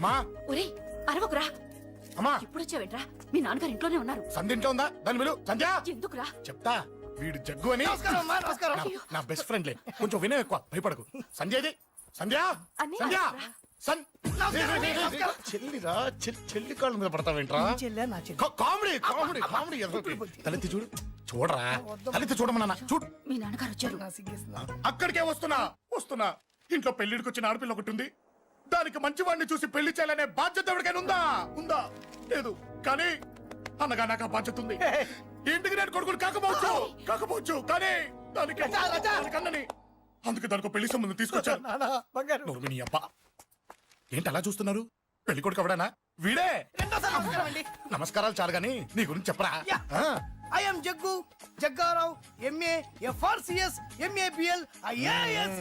అమ్మా ఒరే అరవకురా. అమ్మా ఇప్పుడు వచ్చావేంట్రా? మీ నాన్నగారు ఇంట్లోనే ఉన్నారు. సంధ్య ఇంట్లో ఉందా? దాని విలు. సంధ్య ఎందుకురా? చెప్తా. వీడు జగ్గు అని నమస్కారం. నా బెస్ట్ ఫ్రెండ్లే. కొంచెం వినయం ఎక్కువ, భయపడకు. సంధ్యది సంధ్య అన్నయ్య, సంధ్య నమస్కారం. చెల్లిరా చెల్లి కాళ్ళ మీద పడతావేంట్రా? చెల్లె నా చెల్లి. కామెడీ కామెడీ కామెడీ తలెత్తి చూడు. చూడరా, తలెత్తి చూడమన్నా. చూడు, మీ నాన్నగారు వచ్చారు. నా సిగ్గేస్తున్నా. అక్కడికే వస్తున్నా. ఇంట్లో పెళ్లిడికి వచ్చిన ఆడపిల్ల ఒకటి ఉంది. దానికి మంచివాడిని చూసి పెళ్లి చేయాలనే బాధ్యత ఎవరికైనా ఉందా? లేదు. కానీ అన్నగా నాకు ఆ బాధ్యత ఉంది. ఇంటికి నేను కొడుకుని కాకపోవచ్చు కానీ దానికి అన్నని. అందుకే దానికి పెళ్లి సంబంధం తీసుకొచ్చాను. నానా, బంగారు. నోరు నీ అబ్బా. ఏంటి అలా చూస్తున్నారు? పెళ్లి కొడుకు ఎవడానా? వీడే. రెండోసారి నమస్కారం అండి. నమస్కారాలు చాలు గాని నీ గురించి చెప్పరా. I am Jaggu Jaggarao, MA, FRCS, MABL, IAS.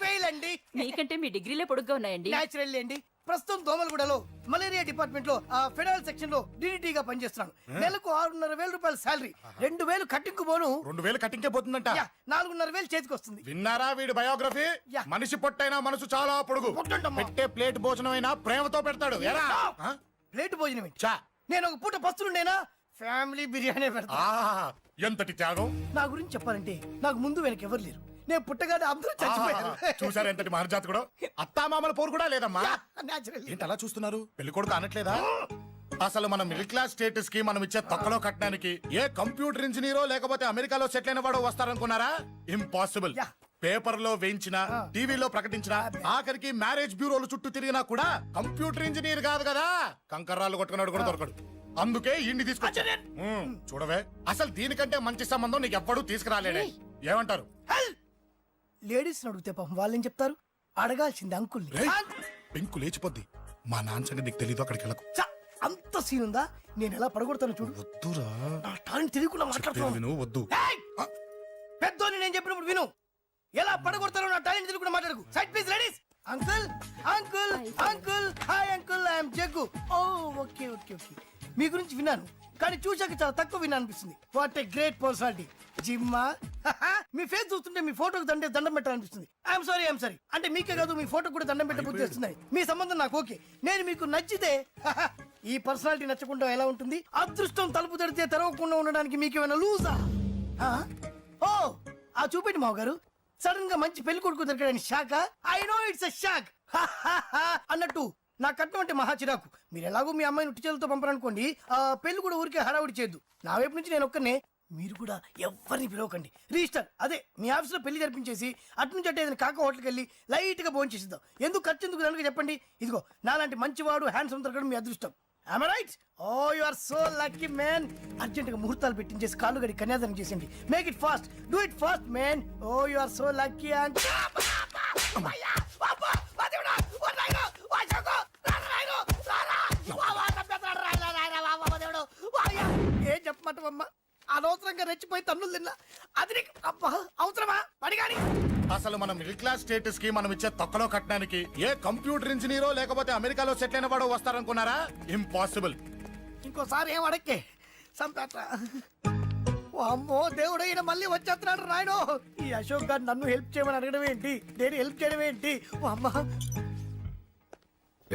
Fail అండి. మీకంటే మీ డిగ్రీలే పొడుగ్గా ఉన్నాయండి. న్యాచురల్ అండి. ప్రస్తుతం దోమలగూడలో మలేరియా డిపార్ట్మెంట్ లో ఫెడరల్ సెక్షన్ లో DDT గా పనిచేస్తున్నాను. నెలకు 6,500 రూపాయల శాలరీ, 2,000 కట్టింగ్ పోను. 2,000 కట్టింకే పోతుందంట. 4,500 చేతికి వస్తుంది. విన్నారా వీడి బయోగ్రఫీ? మనిషి పొట్టైనా మనసు చాలా పొడుగు. పెట్టే ప్లేట్ భోజనం అయినా ప్రేమతో పెడతాడు. ఎరా? ప్లేట్ భోజనం ఏంటి? చా. నేను ఒక పూట పస్తులుండేనా? ఫ్యామిలీ బిర్యానీ పెడతా. ఎంతటి త్యాగం. నా గురించి చెప్పాలంటే నాకు ముందు వెనక ఎవరు లేరు. నేను పుట్టగానే అందరూ చచ్చిపోయారు. చూసారు ఎంతటి మహర్జాత్ కూడా. అత్తామామల పోరు కూడా లేదమ్మా. న్యాచురల్. ఏంటి అలా చూస్తున్నారు? పెళ్లి కొడుకు అనట్లేదా? అసలు మన మిడిల్ క్లాస్ స్టేటస్ కి మనం ఇచ్చే తొక్కలో కట్టడానికి ఏ కంప్యూటర్ ఇంజనీరో లేకపోతే అమెరికాలో సెటిల్ అయిన వాడు వస్తారనుకున్నారా? ఇంపాసిబుల్. పేపర్ లో వేయించిన, టీవీలో ప్రకటించిన, ఆఖరికి మ్యారేజ్ బ్యూరోలు చుట్టూ తిరిగినా కూడా కంప్యూటర్ ఇంజనీర్ కాదు కదా, కంకర్రాలు కొట్టుకున్నాడు కూడా దొరకడు. అందుకే ఇండి తీసుకొచ్చా. చూడవే, అసలు దీనికంటే మంచి సంబంధం నీకు ఎవ్వడూ తీసుకురాలేడే. ఏమంటారు? లేడీస్ అడిగితే పాపం వాళ్ళేం చెప్తారు? అడగాల్సింది అంకుల్ని. పెంకు లేచిపోద్ది. మా నాన్న సంగతి నీకు తెలీదు. అక్కడికి వెళ్ళకు. అంత సీన్ ఉందా? నేను ఎలా పడగొడతాను చూడు. వద్దురా. నా టాలెంట్ తెలియకుండా మాట్లాడుతున్నాను. విను, వద్దు. పెద్దోని నేను చెప్పినప్పుడు విను. ఎలా పడగొడతారో నా టాలెంట్ తెలియకుండా మాట్లాడకు. Side please ladies. Uncle uncle uncle, hi uncle, I'm Jaggu. Oh okay okay okay. మీ గురించి విన్నాను కానీ చూశాక చాలా తక్కువ విన్నా అనిపిస్తుంది. What a great personality. జిమ్మా, మీ ఫేస్ చూస్తుంటే మీ ఫోటోకి దండం పెట్టాలనిపిస్తుంది. ఐఎమ్ సారీ అంటే మీకే కాదు, మీ ఫోటో కూడా దండం పెట్టే బుద్ధి వస్తున్నాయి. మీ సంబంధం నాకు ఓకే. నేను మీకు నచ్చితే ఈ పర్సనాలిటీ నచ్చకుండా ఎలా ఉంటుంది? అదృష్టం తలుపు తెరితే తెరవకుండా ఉండడానికి మీకేమైనా లూజా? ఓ ఆ చూపెట్టి మావ గారు. సడన్ గా మంచి పెళ్లి కొడుకు దొరకడానికి shock. I know it's a shock అన్నట్టు నా కట్నం అంటే మహా చిరాకు. మీరు ఎలాగో మీ అమ్మాయిని ఉట్టి చేతులతో పంపరనుకోండి, ఆ పెళ్లి కూడా ఊరికే హడావుడి చేయొద్దు. నా వైపు నుంచి నేను ఒక్కనే, మీరు కూడా ఎవరిని పిలవకండి. రిజిస్టర్ అదే మీ ఆఫీస్లో పెళ్లి జరిపించేసి అటు నుంచి అంటే ఏదైనా కాక హోటల్కి వెళ్ళి లైట్ గా భోజనం చేసిద్దాం. ఎందుకు ఖర్చు ఎందుకు దానికి చెప్పండి. ఇదిగో నాలాంటి మంచివాడు హ్యాండ్సమ్ దొరకడం మీ అదృష్టం. Am I right? Oh, you are so lucky, man. Urgent గా ముహూర్తాలు పెట్టించేసి కాళ్ళు గడి కన్యాదానం చేసేయండి. Make it fast, do it fast, man. Oh, you are so lucky. And ఏం చెప్పమంటావమ్మా? అనవసరంగా రెచ్చిపోయి తన్నులు తిన్నా. అది నీకు అవసరమా? పడిగాని అసలు మన మిడిల్ క్లాస్ స్టేటస్ కి మనం ఇచ్చే తొక్కలో కట్టడానికి ఏ కంప్యూటర్ ఇంజనీరో లేకపోతే అమెరికాలో సెటిల్ అయిన వాడు వస్తారనుకున్నారా? ఇంపాసిబుల్. ఇంకోసారి ఏం అడక్కే సంపేట. అమ్మో దేవుడు, ఈయన మళ్ళీ వచ్చేస్తున్నాడు రాయడు. ఈ అశోక్ గారు నన్ను హెల్ప్ చేయమని అడగడం ఏంటి, నేను హెల్ప్ చేయడం ఏంటి? అమ్మ.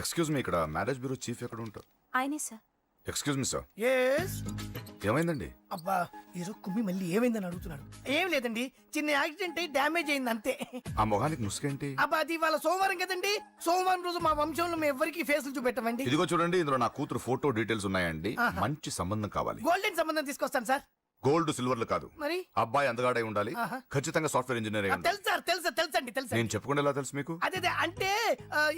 ఎక్స్క్యూజ్ మీ, ఇక్కడ మ్యారేజ్ బ్యూరో చీఫ్ ఎక్కడ ఉంటారు? ఆయనే sir. Excuse me sir. Yes. ఏమైందండి? అబ్బా ఈరోజు కుమ్మి మళ్ళీ ఏమైందని అడుగుతున్నాడు. ఏం లేదండి, చిన్న యాక్సిడెంట్ అయి డ్యామేజ్ అయింది అంతే. ఆ మొహానికి ముసుకేంటి? అబ్బా అది వాళ్ళ సోమవారం కదండి. సోమవారం రోజు మా వంశంలో మేము ఎవరికి ఫేసులు చూపెట్టమండి. ఇదిగో చూడండి, ఇందులో నా కూతురు ఫోటో డీటెయిల్స్ ఉన్నాయండి. మంచి సంబంధం కావాలి. గోల్డెన్ సంబంధం తీసుకొస్తాను సార్. గోల్డ్ సిల్వర్లు కాదు, మరి అబ్బాయి అందగాడై ఉండాలి. ఖచ్చితంగా సాఫ్ట్వేర్ ఇంజనీర్. తెలుసు సార్, తెలుసండి. నేను చెప్పకుండా ఎలా తెలుసు మీకు? అదే అంటే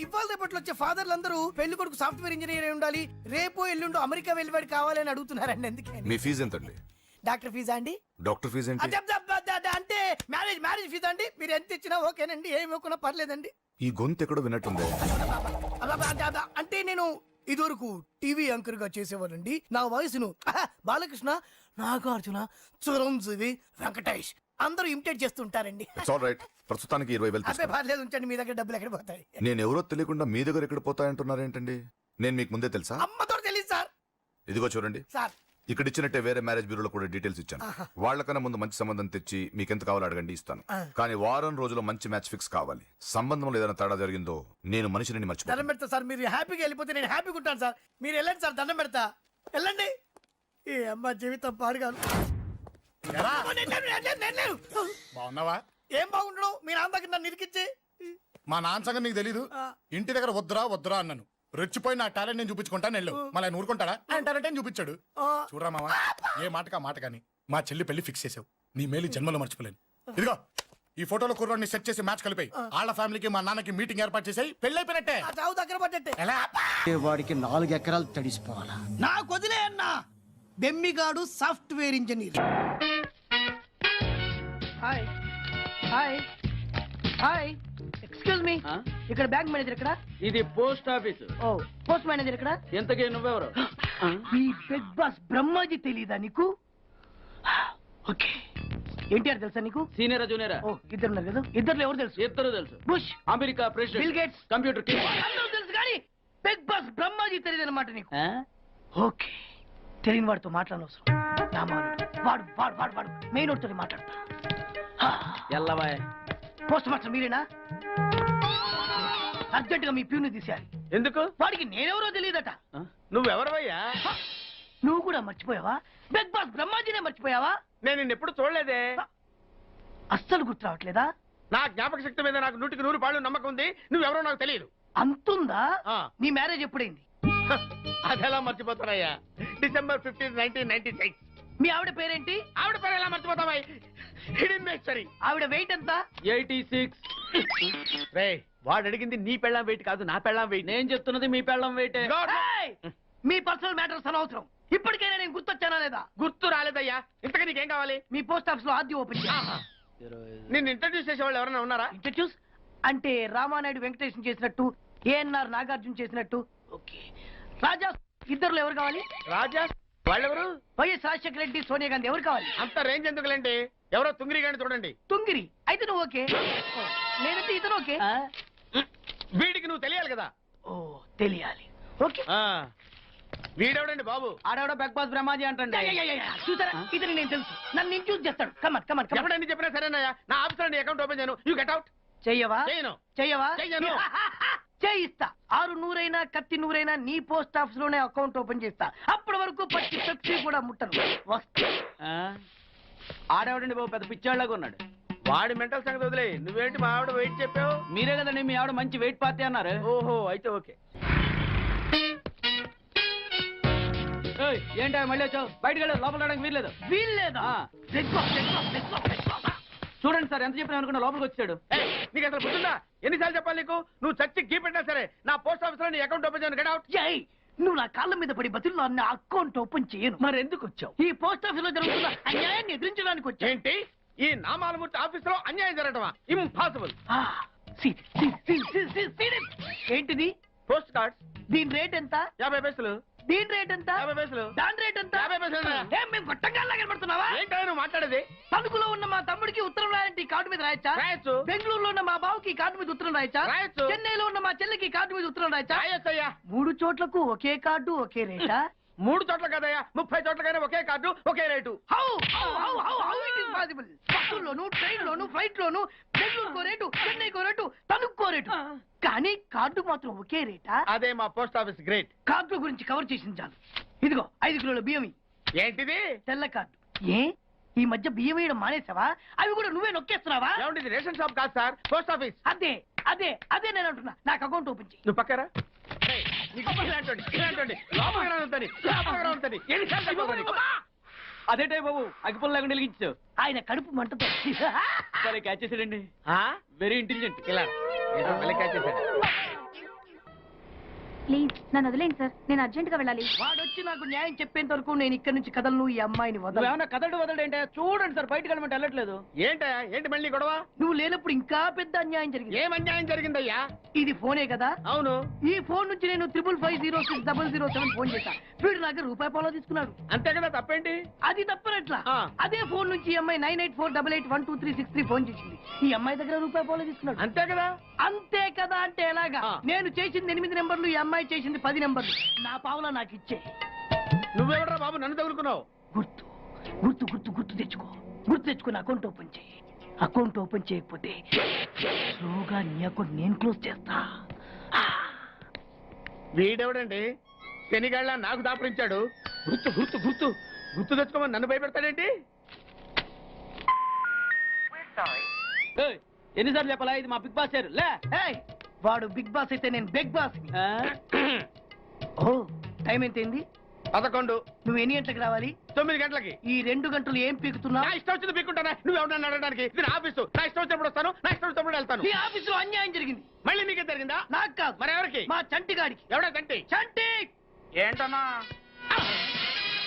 ఇవాళ రేపట్లో వచ్చే ఫాదర్లు అందరూ పెళ్లి కొడుకు సాఫ్ట్వేర్ ఇంజనీర్ అయి ఉండాలి, రేపు ఎల్లుండి అమెరికా వెళ్ళివాడు కావాలి అని అడుగుతున్నారండి. అందుకే. మీ ఫీజు ఎంతండి? డాక్టర్ ఫీజా అండి? డాక్టర్ ఫీజు ఏంటి? అంటే మ్యారేజ్ ఫీజా అండి. మీరు ఎంత ఇచ్చినా ఓకేనండి, ఏమి ఇవ్వకున్నా పర్లేదండి. ఈ గొంతు ఎక్కడో విన్నట్టుంది. అంటే నేను ఇదివరకు టీవీ యాంకర్ గా చేసేవాడండి. నా వయసును బాలకృష్ణ, నాగార్జున, చిరంజీవి, వెంకటేష్ అందరూ ఇమిటేట్ చేస్తుంటారండి. ప్రస్తుతానికి 20,000. అదే పర్లేదు, ఉంచండి. మీ దగ్గర డబ్బులు ఎక్కడ పోతాయి? నేను ఎవరో తెలియకుండా మీ దగ్గర ఎక్కడ పోతాయంటున్నారేంటండి? నేను మీకు ముందే తెలుసా? అమ్మతో తెలియదు సార్. ఇదిగో చూడండి సార్, ఇక్కడ ఇచ్చినట్టే వేరే మ్యారేజ్ బ్యూరోలో కూడా డీటెయిల్స్ ఇచ్చాను. వాళ్ళకన్నా ముందు మంచి సంబంధం తెచ్చి మీకు ఎంత కావాలో అడగండి, ఇస్తాను. కానీ వారం రోజుల్లో మంచి మ్యాచ్ ఫిక్స్ కావాలి. సంబంధంలో ఏదైనా తేడా జరిగిందో నేను మనిషిని దండం మర్చిపోతాను. పెడతా సార్, మీరు హ్యాపీగా వెళ్ళిపోతే నేను హ్యాపీగా ఉంటాను సార్. మీరు వెళ్ళండి సార్, దండం పెడతా. వెళ్ళండి. ఈ అమ్మ జీవితం పాడుగాను. ఎరా, నేను లేను. బాగున్నావా? ఏం బాగుండడం, మీ నాన్న దగ్గర నన్ను ఇరికిచ్చి. మా నాన్న సంగతి నీకు తెలీదు. ఇంటి దగ్గర వద్దురా వద్దురా అన్నాను. రెచ్చిపోయి నా టాలెంట్ నేను చూపించుకుంటాను వెళ్ళు. మళ్ళీ ఆయన ఊరుకుంటాడా? ఆయన టాలెంట్ అని చూపించాడు. చూడరా మావా, ఏ మాటకా మాట కానీ మా చెల్లి పెళ్లి ఫిక్స్ చేసావు. నీ మేలు జన్మలో మర్చిపోలేను. ఇదిగో ఈ ఫోటోలో కుర్రాడిని సెట్ చేసి మ్యాచ్ కలిపాయి. వాళ్ళ ఫ్యామిలీకి మా నాన్నకి మీటింగ్ ఏర్పాటు చేసాయి. పెళ్లి అయిపోయినట్టే. ఆ చావు దగ్గర పడ్డట్టే. ఎలా? వాడికి 4 ఎకరాలు తడిసిపోవాలా? నాకు వదిలే అన్నా. బెమ్మిగాడు software engineer. Hi hi hi, excuse me, ఇక్కడ బ్యాంక్ మేనేజర్ ఇక్కడ. ఇది post office. Oh, post manager ఇక్కడ. ఎంతకీ నువ్వెవరు? ఈ బిగ్ బాస్ బ్రహ్మాజీ తెలీదా నీకు? ఓకే, ఎన్టీఆర్ తెలుసా నీకు? సీనియరా జూనియరా? ఓ, ఇద్దరు ఉన్నారు కదా. ఇద్దరు ఎవరు తెలుసు? ఇద్దరు తెలుసు. Bush, America president, bill gates, computer king. అందరూ తెలుసు కానీ బిగ్ బాస్ బ్రహ్మాజీ తెలియదు అనమాట నీకు. ఓకే, తెలియని వాడితో మాట్లాడనవసరం. నా మానుడు వాడు వాడు వాడు వాడు మెయిన్ వాడితో మాట్లాడతా. ఎల్లవాయ్. పోస్ట్ మాస్టర్ మీరేనా? అర్జెంట్ గా మీ ప్యూని తీసేయాలి. ఎందుకు? వాడికి నేనెవరో తెలియదట. నువ్వెవరవయ్యా? నువ్వు కూడా మర్చిపోయావా? బిగ్ బాస్ బ్రహ్మాజీనే మర్చిపోయావా? నేను నిన్నెప్పుడు చూడలేదే. అస్సలు గుర్తు రావట్లేదా? నా జ్ఞాపక శక్తి మీద నాకు 100కి 100 నమ్మకం ఉంది. నువ్వెవరో నాకు తెలియదు. అంతుందా? ఆ. నీ మ్యారేజ్ ఎప్పుడైంది? అదెలా మర్చిపోతానయ్యా? December 15, 1996. మీ ఆవిడ పేరేంటి? ఆవిడ పేరు ఎలా మర్చిపోతావా? Hidden mystery. ఆవిడ వెయిట్ ఎంత? 86. రే, వాడు అడిగింది నీ పెళ్ళాం వెయిట్ కాదు, నా పెళ్ళాం వెయిట్. నేను చెప్తున్నది మీ పెళ్ళాం వెయిట్. ఏయ్! మీ పర్సనల్ మ్యాటర్స్ అనవసరం. ఇప్పటికైనా నేను గుర్తొచ్చానా లేదా? గుర్తు రాలేదయ్యా. ఇంతగా నీకేం కావాలి? మీ పోస్ట్ ఆఫీస్ లో ఆద్యం ఓపెన్ చేయాలి. నిన్ను ఇంట్రడ్యూస్ చేసే వాళ్ళు ఎవరైనా ఉన్నారా? ఇంట్రడ్యూస్ అంటే రామానాయుడు వెంకటేశం చేసినట్టు, ఏఎన్ఆర్ నాగార్జున చేసినట్టు. ఓకే, రాజా ఇద్దరులో ఎవరు కావాలి? రాజా వాళ్ళెవరు? వైఎస్ రాజశేఖర రెడ్డి, సోనియా గాంధీ ఎవరు కావాలి? అంత రేంజ్ ఎందుకులేండి, ఎవరో తుంగిరి గాని చూడండి. తుంగిరి అయితే నువ్వు ఓకే, లేదంటే ఇతను ఓకే. వీడికి నువ్వు తెలియాలి కదా. ఓ, తెలియాలి. ఓకే, వీడెవడండి బాబు? ఆడవిడ బిగ్ బాస్ బ్రహ్మాజీ అంటే. చూసారా, ఇతను నేను తెలుసు. నన్ను ఇంట్రడ్యూస్ చేస్తాడు. Come on come on come on. ఎవడండి చెప్పినా సరేనయ్యా. నా ఆఫీస్ లో అకౌంట్ ఓపెన్ చేయను. You get out. చెయ్యవా? చేయను. చెయ్యవా? చెయ్యను. చేయిస్తా. 6 నూరైనా కత్తి నూరైనా నీ పోస్ట్ ఆఫీస్ లోనే అకౌంట్ ఓపెన్ చేస్తా. అప్పటి వరకు పచ్చి పెప్సీ కూడా ముట్టను. వస్తా. ఆడేవాడండి బాబు, పెద్ద పిచ్చాళ్ళగా ఉన్నాడు. వాడి మెంటల్ సంగతి వదిలే. నువ్వేంటి మా ఆవిడ వెయిట్ చెప్పావు? మీరే కదండి మీ ఆవిడ మంచి వెయిట్ పార్టీ అన్నారు. ఓహో, అయితే ఓకే. ఏంటో మళ్ళీ వచ్చావు? బయటకు వెళ్ళదు, లోపల రావడానికి వీల్లేదు. వీల్లేదా? చూడండి సార్, ఎంత చెప్పినా అనుకున్నా లోపలికి వచ్చాడు. నీకు అసలు గుర్తుందా? ఎన్నిసార్లు చెప్పాలి నీకు? నువ్వు చచ్చి గీ పెట్టినా సరే నా పోస్ట్ ఆఫీస్ లో నీ అకౌంట్ ఓపెన్ చేయను. Get out. ఏయ్, నువ్వు నా కాళ్ళ మీద పడి బతులు నా అకౌంట్ ఓపెన్ చేయను. మరి ఎందుకు వచ్చావు? ఈ పోస్ట్ ఆఫీస్ లో జరుగుతున్న అన్యాయాన్ని ఎదిరించడానికి వచ్చా. ఏంటి? ఈ నామాలమూర్తి ఆఫీస్ లో అన్యాయం జరగటమా? ఇంపాసిబుల్. ఏంటిది? Post cards. దీని రేట్ ఎంత? 50 పైసలు. దీని రేట్ ఎంత? 50 పైసలు. దాని రేట్ ఎంత? 50 పైసలు. ఏం మేము గొట్టంగాల్లా కనబడుతున్నావా? ఏంటో నువ్వు మాట్లాడేది? తణుకులో ఉన్న మా తమ్ముడికి ఉత్తరం రాయంటే ఈ కార్డు మీద రాయచ్చా? రాయొచ్చు. బెంగళూరులో ఉన్న మా బావుకి ఈ కార్డు మీద ఉత్తరం రాయచ్చా? రాయొచ్చు. చెన్నైలో ఉన్న మా చెల్లికి ఈ కార్డు మీద ఉత్తరం రాయచ్చా? రాయొచ్చయ్యా. 3 చోట్లకు ఒకే కార్డు ఒకే రేటా? 3 చోట్ల కదయ్యా, 30 చోట్లకైనా ఒకే కార్డు ఒకే rate. How it is possible? బస్సుల్లోను, ట్రైన్లోను, ఫ్లైట్ లోను బెంగళూరుకో రేటు, చెన్నైకో రేటు, తణుక్కో రేటు, కానీ కార్డు మాత్రం ఒకే రేటా? అదే మా పోస్ట్ ఆఫీస్ గ్రేట్. కార్డు గురించి కవర్ చేసింది చాలు. ఇదిగో 5 కిలోల బియ్యం. ఏంటిది? తెల్ల కార్డు. ఏ ఈ మధ్య బియ్యం వేయడం మానేసావా? అవి కూడా నువ్వే నొక్కేస్తున్నావా? ఏమండి, ఇది రేషన్ షాప్ కాదు సార్, పోస్ట్ ఆఫీస్. అదే అదే అదే నేను అంటున్నా. నాకు అకౌంట్ ఓపెన్ చేయి. నువ్వు పక్కరా. అదేటే బాబు, అగ్గిపుల్ల లేకుండా వెలిగించావు. ఆయన కడుపు మంటతో సరే, క్యాచ్ చేసాడండి. Very intelligent. ఇలా క్యాచ్ చేశాడు. ప్లీజ్ నన్ను వదిలేండి సార్, నేను అర్జెంట్ గా వెళ్ళాలి. వాడొచ్చి నాకు న్యాయం చెప్పేంత వరకు నేను ఇక్కడ నుంచి కదలను. ఈ అమ్మాయిని వదలను. ఏమన్నా కదలడు ఏంటే? చూడండి సార్, బయటకు వెళ్ళమంటే వెళ్ళట్లేదు. ఏంటా? ఏంటి మళ్ళీ గొడవ? నువ్వు లేనప్పుడు ఇంకా పెద్ద అన్యాయం జరిగింది. ఏం అన్యాయం జరిగిందయ్యా? ఇది ఫోనే కదా? అవును. ఈ ఫోన్ నుంచి నేను 555060007 ఫోన్ చేశా. వీడు నాకు ₹1 తీసుకున్నాడు. అంతే కదా, తప్పేంటి? అది తప్పనట్లా. ఆ. అదే ఫోన్ నుంచి ఈ అమ్మాయి 9848812363 ఫోన్ చేసింది. ఈ అమ్మాయి దగ్గర ₹1 తీసుకున్నాడు. అంతే కదా. అంతే కదా అంటే ఎలాగా? ఆ. నేను చేసింది 8 నెంబర్లు, ఈ అమ్మాయి చేసింది 10 నెంబర్లు. నా పావులా నాకు ఇచ్చే. నువ్వెవడరా బాబు నన్ను తగులుకున్నావు? గుర్తు గుర్తు గుర్తు గుర్తు తెచ్చుకో. గుర్తు తెచ్చుకుని అకౌంట్ ఓపెన్ చేయి. అకౌంట్ ఓపెన్ చేయకపోతే స్లోగా నీ అకౌంట్ నేను క్లోజ్ చేస్తా. వీడెవడండి శనిగాళ్ళ నాకు దాపరించాడు? గుర్తు గుర్తు గుర్తు గుర్తు తెచ్చుకోమని నన్ను భయపెడతాడేంటి? ఏయ్, ఎన్నిసార్లు చెప్పాలా ఇది మా బిగ్ బాస్ సార్ లే. ఏయ్, వాడు బిగ్ బాస్ అయితే నేను బిగ్ బాస్. ఓ టైం ఎంతైంది? 11. నువ్వు ఎన్ని గంటలకు రావాలి? 9 గంటలకి. ఈ 2 గంటలు ఏం పీకుతున్నావు? నా ఇష్టం వచ్చింది పీక్కుంటానా? నువ్వు ఎవడన్నా అడగడానికి? ఇది నా ఆఫీసు. నా ఇష్టం వచ్చినప్పుడు వస్తాను, నా ఇష్టం వచ్చినప్పుడు వెళ్తాను. ఈ ఆఫీసులో అన్యాయం జరిగింది. మళ్ళీ నీకే జరిగిందా? నాకు కాదు, మరెవరికి? మా చంటి గాడికి. ఎవడా తంటి? చంటి ఏంటన్నా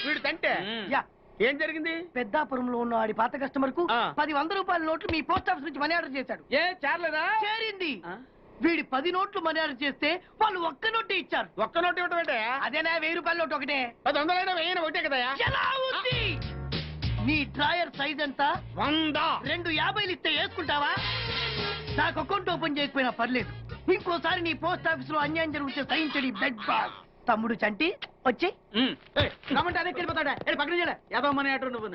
వీడు తంటే? యా, ఏం జరిగింది? పెద్దాపురంలో ఉన్న వాడి పాత కస్టమర్ కు ఆ. 10 100 రూపాయల నోట్లు మీ పోస్ట్ ఆఫీస్ నుంచి మనీ ఆర్డర్ చేశాడు. ఏ చేరలేదా? చేరింది. ఆ? వీడి 10 నోట్లు మనీ ఆర్డర్ చేస్తే వాళ్ళు ఒక్క నోటే ఇచ్చారు. ఒక్క నోటు ఇవ్వటం ఏంటే? అదేనా 1000 రూపాయల నోట్ ఒకటే. 100 వెయ్యి ఒకటే కదా? ఎలా ఉంది? నీ డ్రాయర్ సైజ్ ఎంత? 100. 2 50 ఇస్తే వేసుకుంటావా? నాకు అకౌంట్ ఓపెన్ చేయకపోయినా పర్లేదు. ఇంకోసారి నీ పోస్ట్ ఆఫీస్ లో అన్యాయం జరిగితే సహించడి బెడ్ బాస్. తమ్ముడు చంటి వచ్చి రమ్మంటే అదే వెళ్ళిపోతాడా? పక్కన చేయడా ఏదో మనీ ఆర్డర్ నువ్వు.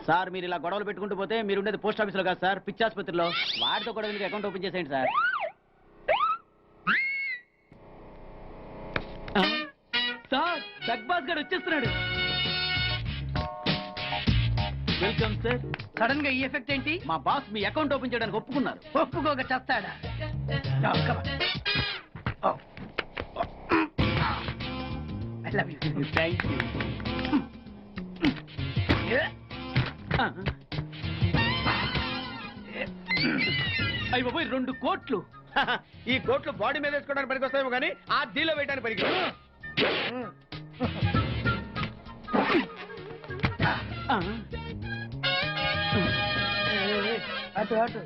సార్ మీరు ఇలా గొడవలు పెట్టుకుంటూ పోతే మీరు ఉండేది పోస్ట్ ఆఫీస్ లో కాదు సార్, పిచ్చి ఆసుపత్రిలో. వాడితో కూడా అకౌంట్ ఓపెన్ చేసేయండి సార్. సార్ బిగ్ బాస్ గారు వచ్చేస్తున్నాడు. Welcome sir. సడన్ గా ఈ ఎఫెక్ట్ ఏంటి? మా బాస్ మీ అకౌంట్ ఓపెన్ చేయడానికి ఒప్పుకున్నారు. ఒప్పుకోక చస్తాడా? No, come on. Oh. I love you. Thank you. అయ్యి బాబోయ్ 2 కోట్లు. ఈ కోట్లు బాడీ మీద వేసుకోవడానికి పనికి వస్తాయేమో కానీ ఆ డీలో వేయడానికి పనికి. అటు అటు.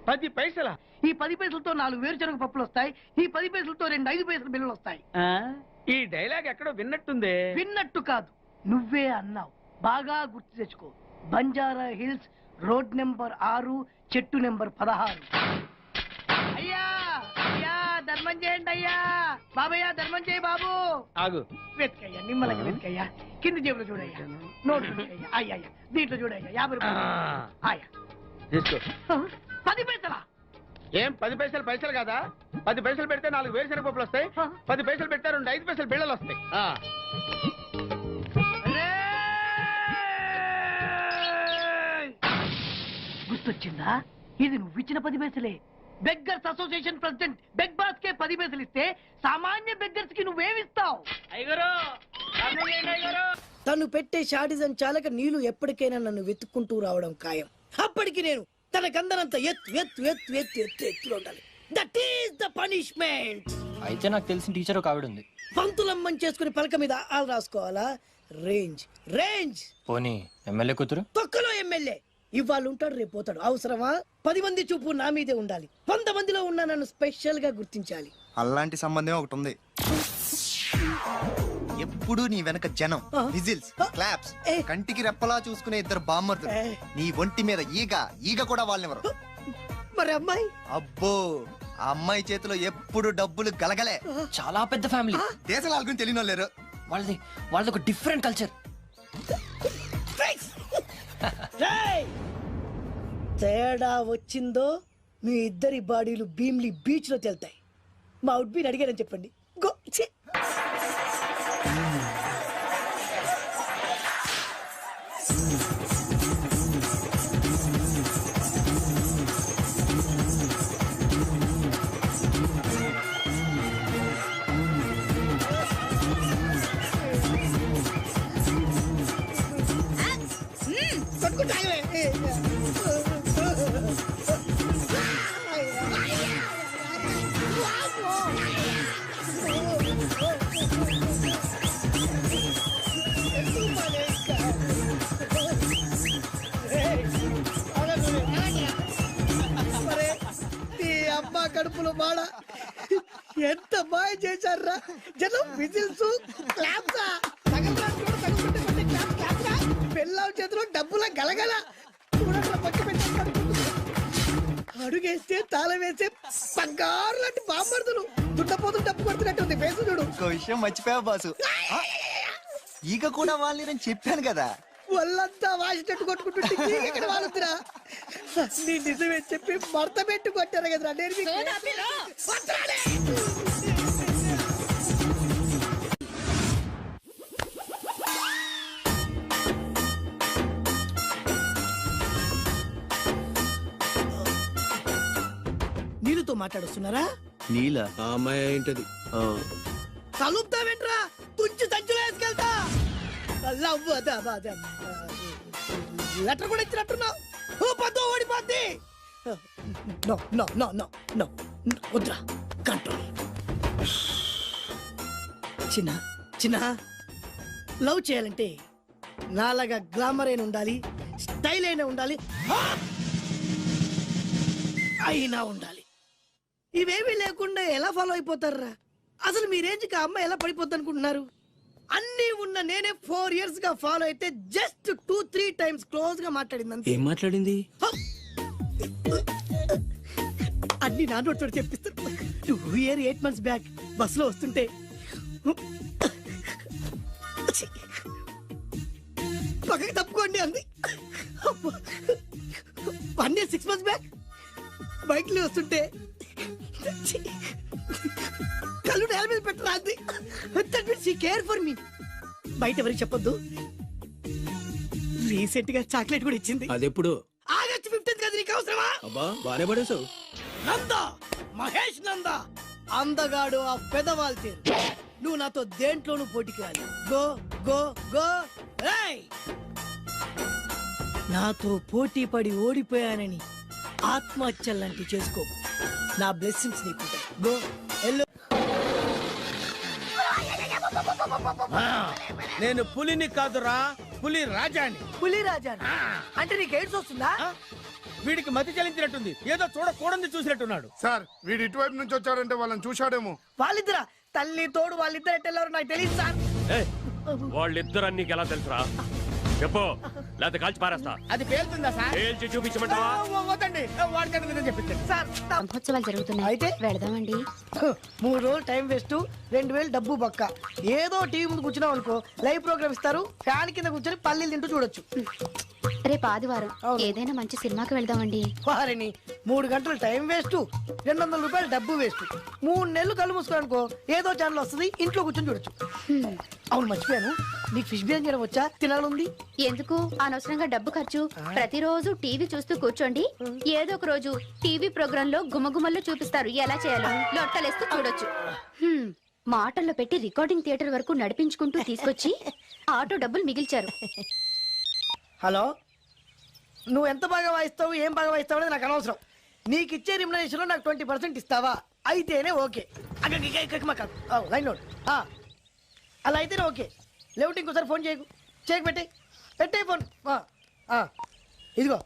పది పైసలా? ఈ 10 పైసలతో 4 వేరుశనగ పప్పులు వస్తాయి. ఈ 10 పైసలతో 2 5 పైసల బిల్లులు వస్తాయి. ఈ డైలాగ్ ఎక్కడో విన్నట్టుంది. విన్నట్టు కాదు, నువ్వే అన్నావు. బాగా గుర్తు తెచ్చుకో. బంజారా హిల్స్, రోడ్ నెంబర్ 6, చెట్టు నెంబర్ 16. అయ్యా అయ్యా ధర్మం చేయండి అయ్యా. బాబయ్యా ధర్మం చేయి బాబు. ఆగు. వెతకయ్యా, నిమ్మలకి వెతకయ్యా. కింది జేబులో చూడయ్యా. నోట్ వెతకయ్యా. అయ్యా దీంట్లో చూడయ్యా. 50 రూపాయలు. అయ్యా తీసుకో. 10 పైసలా? ఏం 10 పైసలు పైసలు కాదా? 10 పైసలు పెడితే 4 వేరుశనగ పప్పులు వస్తాయి. 10 పైసలు పెడితే 2 5 పైసలు బిళ్ళలు వస్తాయి. గుర్తొచ్చిందా? ఇది నువ్వు ఇచ్చిన 10 పైసలే. Beggars association president big boss కే 10 పైసలు ఇస్తే సామాన్య బెగ్గర్స్ కి నువ్వేమిస్తావు? తను పెట్టే షాడిజం చాలక నీళ్లు ఎప్పటికైనా నన్ను వెతుక్కుంటూ రావడం ఖాయం. అప్పటికి నేను తనకందనంత ఎత్తులో ఉండాలి. That is the punishment. అయితే నాకు తెలిసిన టీచర్ ఒక ఆవిడ ఉంది. పంతులమ్మని చేసుకుని పలక మీద ఆలు రాసుకోవాలా? Range range. పోనీ ఎమ్మెల్యే కూతురు? తొక్కలో ఎమ్మెల్యే. ఇవాళ ఉంటాడు, రేపు పోతాడు. అవసరమా? 10 మంది చూపు నా మీదే ఉండాలి. 100 మందిలో ఉన్న నన్ను స్పెషల్ గా గుర్తించాలి. అలాంటి సంబంధం ఒకటి ఉంది. ఎప్పుడు నీ వెనక జనం, విజిల్స్, క్లాప్స్, కంటికి రెప్పలా చూసుకునే 2 బామ్మర్దులు. నీ ఒంటి మీద ఈగ కూడా వాళ్ళెవరు. మరి అమ్మాయి? అబ్బో, ఆ అమ్మాయి చేతిలో ఎప్పుడు డబ్బులు గలగలే. చాలా పెద్ద ఫ్యామిలీ. దేశాల గురించి తెలియని వాళ్ళు లేరు. వాళ్ళది ఒక డిఫరెంట్ కల్చర్. తేడా వచ్చిందో మీ ఇద్దరి బాడీలు భీమ్లీ బీచ్ లో తేలుతాయి. మా అవుట్ బీన్ అడిగారని చెప్పండి. గో. కడుపులో బాడ ఎంత మాయ చేశారా జనం. విజిల్స్, క్లాప్స్, పెళ్ళాం చేతిలో డబ్బుల గలగల. చూడండి పక్క అడుగేస్తే తాళం వేస్తే బంగారు లాంటి బాంబర్దులు దుట్టపోతు డప్పు కొడుతున్నట్టుంది ఫేస్ చూడు. ఇంకో విషయం మర్చిపోయావు బాసు. ఈగ కూడా వాళ్ళని చెప్పాను కదా. వాళ్ళంతా వాసినట్టు కొట్టుకుంటుంటే ఇక్కడ వాళ్ళుతురా నీ నిజమే చెప్పి మడత పెట్టి కొట్టారు కదరా నేను మీకు- వద్దురాలే. నీళ్ళతో మాట్లాడుస్తున్నారా? నీల ఆ అమ్మాయి ఏంటది? కలుపుతావేంట్రా తుంచి సంచులో వేసుకెళ్తా. లవ్ లెటర్ కూడా ఇచ్చినట్టున్నావు. ఓ పద్దు ఓడిపోద్ది. No no no no no వద్దురా కంట్రోల్. చిన్న చిన్న లవ్ చేయాలంటే నాలాగా గ్లామర్ అయిన ఉండాలి, స్టైల్ అయినా ఉండాలి, అయినా ఉండాలి. ఇవేమీ లేకుండా ఎలా ఫాలో అయిపోతారా? అసలు మీ రేంజ్కి ఆ అమ్మాయి ఎలా పడిపోద్ది అనుకుంటున్నారు? అన్ని ఉన్న నేనే 4 years గా ఫాలో అయితే జస్ట్ 2-3 times క్లోజ్ గా మాట్లాడింది. ఏం మాట్లాడింది? అన్ని నా నోట్ చెప్పిస్తాను. 8 months బ్యాక్ బస్ లో వస్తుంటే పక్కకి తప్పుకోండి అంది. 1 year 6 months బ్యాక్ బైక్ లో వస్తుంటే కళ్ళు నేల మీద పెట్టరా అంది. That means she care for me. బయట ఎవరికి చెప్పొద్దు. రీసెంట్ గా చాక్లెట్ కూడా ఇచ్చింది. అదెప్పుడు? ఆగస్ట్ 15th కదా. నీకు అవసరమా? అబ్బా బానే పడేసావు. నందా, మహేష్ నందా, అందగాడు ఆ పెదవాళ్ళ తీరు. నువ్వు నాతో దేంట్లోనూ పోటీకి రాలి. Go go go. ఏయ్! నాతో పోటీ పడి ఓడిపోయానని ఆత్మహత్యలాంటి చేసుకో. నా బ్లెస్సింగ్స్ నీకుంటాయి. Go yellow. నేను పులిని కాదురా, పులి రాజాని. పులి రాజా అంటే నీకు ఎయిడ్స్ వస్తుందా? వీడికి మతి చలించినట్టుంది. ఏదో చూడకూడదు చూసినట్టున్నాడు. సార్ వీడు ఇటువైపు నుంచి వచ్చాడంటే వాళ్ళని చూశాడేమో. వాళ్ళిద్దరా? తల్లి తోడు వాళ్ళిద్దరు ఎట్టెళ్ళారు నాకు తెలియదు సార్. వాళ్ళిద్దరు నీకు ఎలా తెలుసురా? చెప్పు, లేకపోతే కాల్చి పారేస్తా. అది పేలుతుందా సార్? పేల్చి చూపించమంటావా? వద్దండి, వాడికంటే చెప్పించండి సార్ బ్రహ్మోత్సవాలు జరుగుతున్నాయి అయితే వెళదామండి. 3 రోజులు టైం వేస్ట్, 2000 డబ్బు బక్క. ఏదో టీవీ ముందు కూర్చున్నాం అనుకో, లైవ్ ప్రోగ్రామ్ ఇస్తారు, ఫ్యాన్ కింద కూర్చొని పల్లీలు తింటూ చూడొచ్చు. రేపు ఆదివారం ఏదైనా మంచి సినిమాకి వెళ్దామండి. వారిని 3 గంటలు టైం వేస్ట్, 200 రూపాయలు డబ్బు వేస్ట్. 3 నెలలు కళ్ళు మూసుకోనుకో ఏదో ఛానల్ వస్తుంది, ఇంట్లో కూర్చొని చూడొచ్చు. అవును మర్చిపోయాను, నీకు ఫిష్ బిర్యానీ చేయడం వచ్చా? తినాలంది. ఎందుకు అనవసరంగా డబ్బు ఖర్చు? ప్రతిరోజు టీవీ చూస్తూ కూర్చోండి, ఏదో ఒక రోజు టీవీ ప్రోగ్రామ్ లో గుమ్మగుమ్మల్లో చూపిస్తారు ఎలా చేయాలో. లొట్టలేస్తూ చూడొచ్చు. మాటల్లో పెట్టి రికార్డింగ్ థియేటర్ వరకు నడిపించుకుంటూ తీసుకొచ్చి ఆటో డబ్బులు మిగిల్చారు. హలో, నువ్వు ఎంత బాగా వాయిస్తావు, ఏం బాగా వాయిస్తావు అనేది నాకు అనవసరం. నీకు ఇచ్చే రిమ్యునరేషన్ లో నాకు 20% ఇస్తావా? అయితేనే ఓకే. Line note. అలా అయితేనే ఓకే. లేవుంటే ఇంకోసారి ఫోన్ చేయకు పెట్టే ఫోన్. ఇదిగో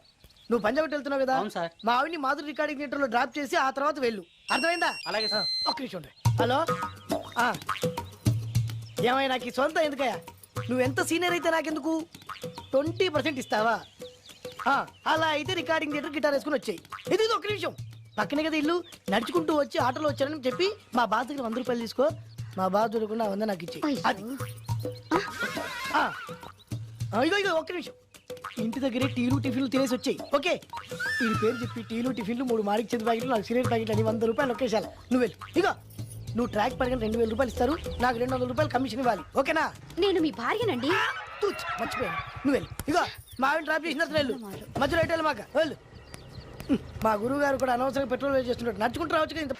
నువ్వు పంజాబ్ వెళ్తున్నావు కదా, అవును సార్. మా ఆవిడ్ని మాధురి రికార్డింగ్ థియేటర్ లో డ్రాప్ చేసి ఆ తర్వాత వెళ్ళు. అర్థమైందా? అలాగే సార్. ఒక్క నిమిషం ఉండు. హలో, ఏమైనా నాకు ఈ సొంత ఎందుకయ్యా? నువ్వెంత సీనియర్ అయితే నాకెందుకు? 20% ఇస్తావా? అలా అయితే రికార్డింగ్ థియేటర్ గిటార్ వేసుకుని వచ్చాయి. ఇది ఒక్క నిమిషం, పక్కనే కదా ఇల్లు. నడుచుకుంటూ వచ్చి ఆటోలో వచ్చానని చెప్పి మా బాధ దగ్గర 100 రూపాయలు తీసుకో. మా బాధ దొరకకుండా 100 నాకు ఇచ్చి. అది ఇగో ఒక్క నిమిషం. ఇంటి దగ్గరే టీలు టిఫిన్లు తినేసి వచ్చాయి. ఓకే, ఈ పేరు చెప్పి టీలు టిఫిన్లు 3 మారికి చెంది ప్యాకెట్లు, నాకు సిగరెట్ ప్యాకెట్లు అని 100 రూపాయలు ఒకేసారి. నువ్వు వెళ్ళు. ఇగో నువ్వు ట్రాక్ పడగానే 2000 రూపాయలు ఇస్తారు, నాకు 200 రూపాయలు కమిషన్ ఇవ్వాలి. ఓకేనా? నేను మీ భార్యనండి. మర్చిపోయాను. నువ్వు వెళ్ళు. ఇగో మా ఆవిడ డ్రాప్ చేసిన వెళ్ళు, మధ్యలో ఎటు మాక వెళ్ళు. మా గురువు గారు కూడా అనవసరంగా పెట్రోల్ వేస్ట్ చేస్తున్నట్టు నడుచుకుంటూ రావచ్చు కదా.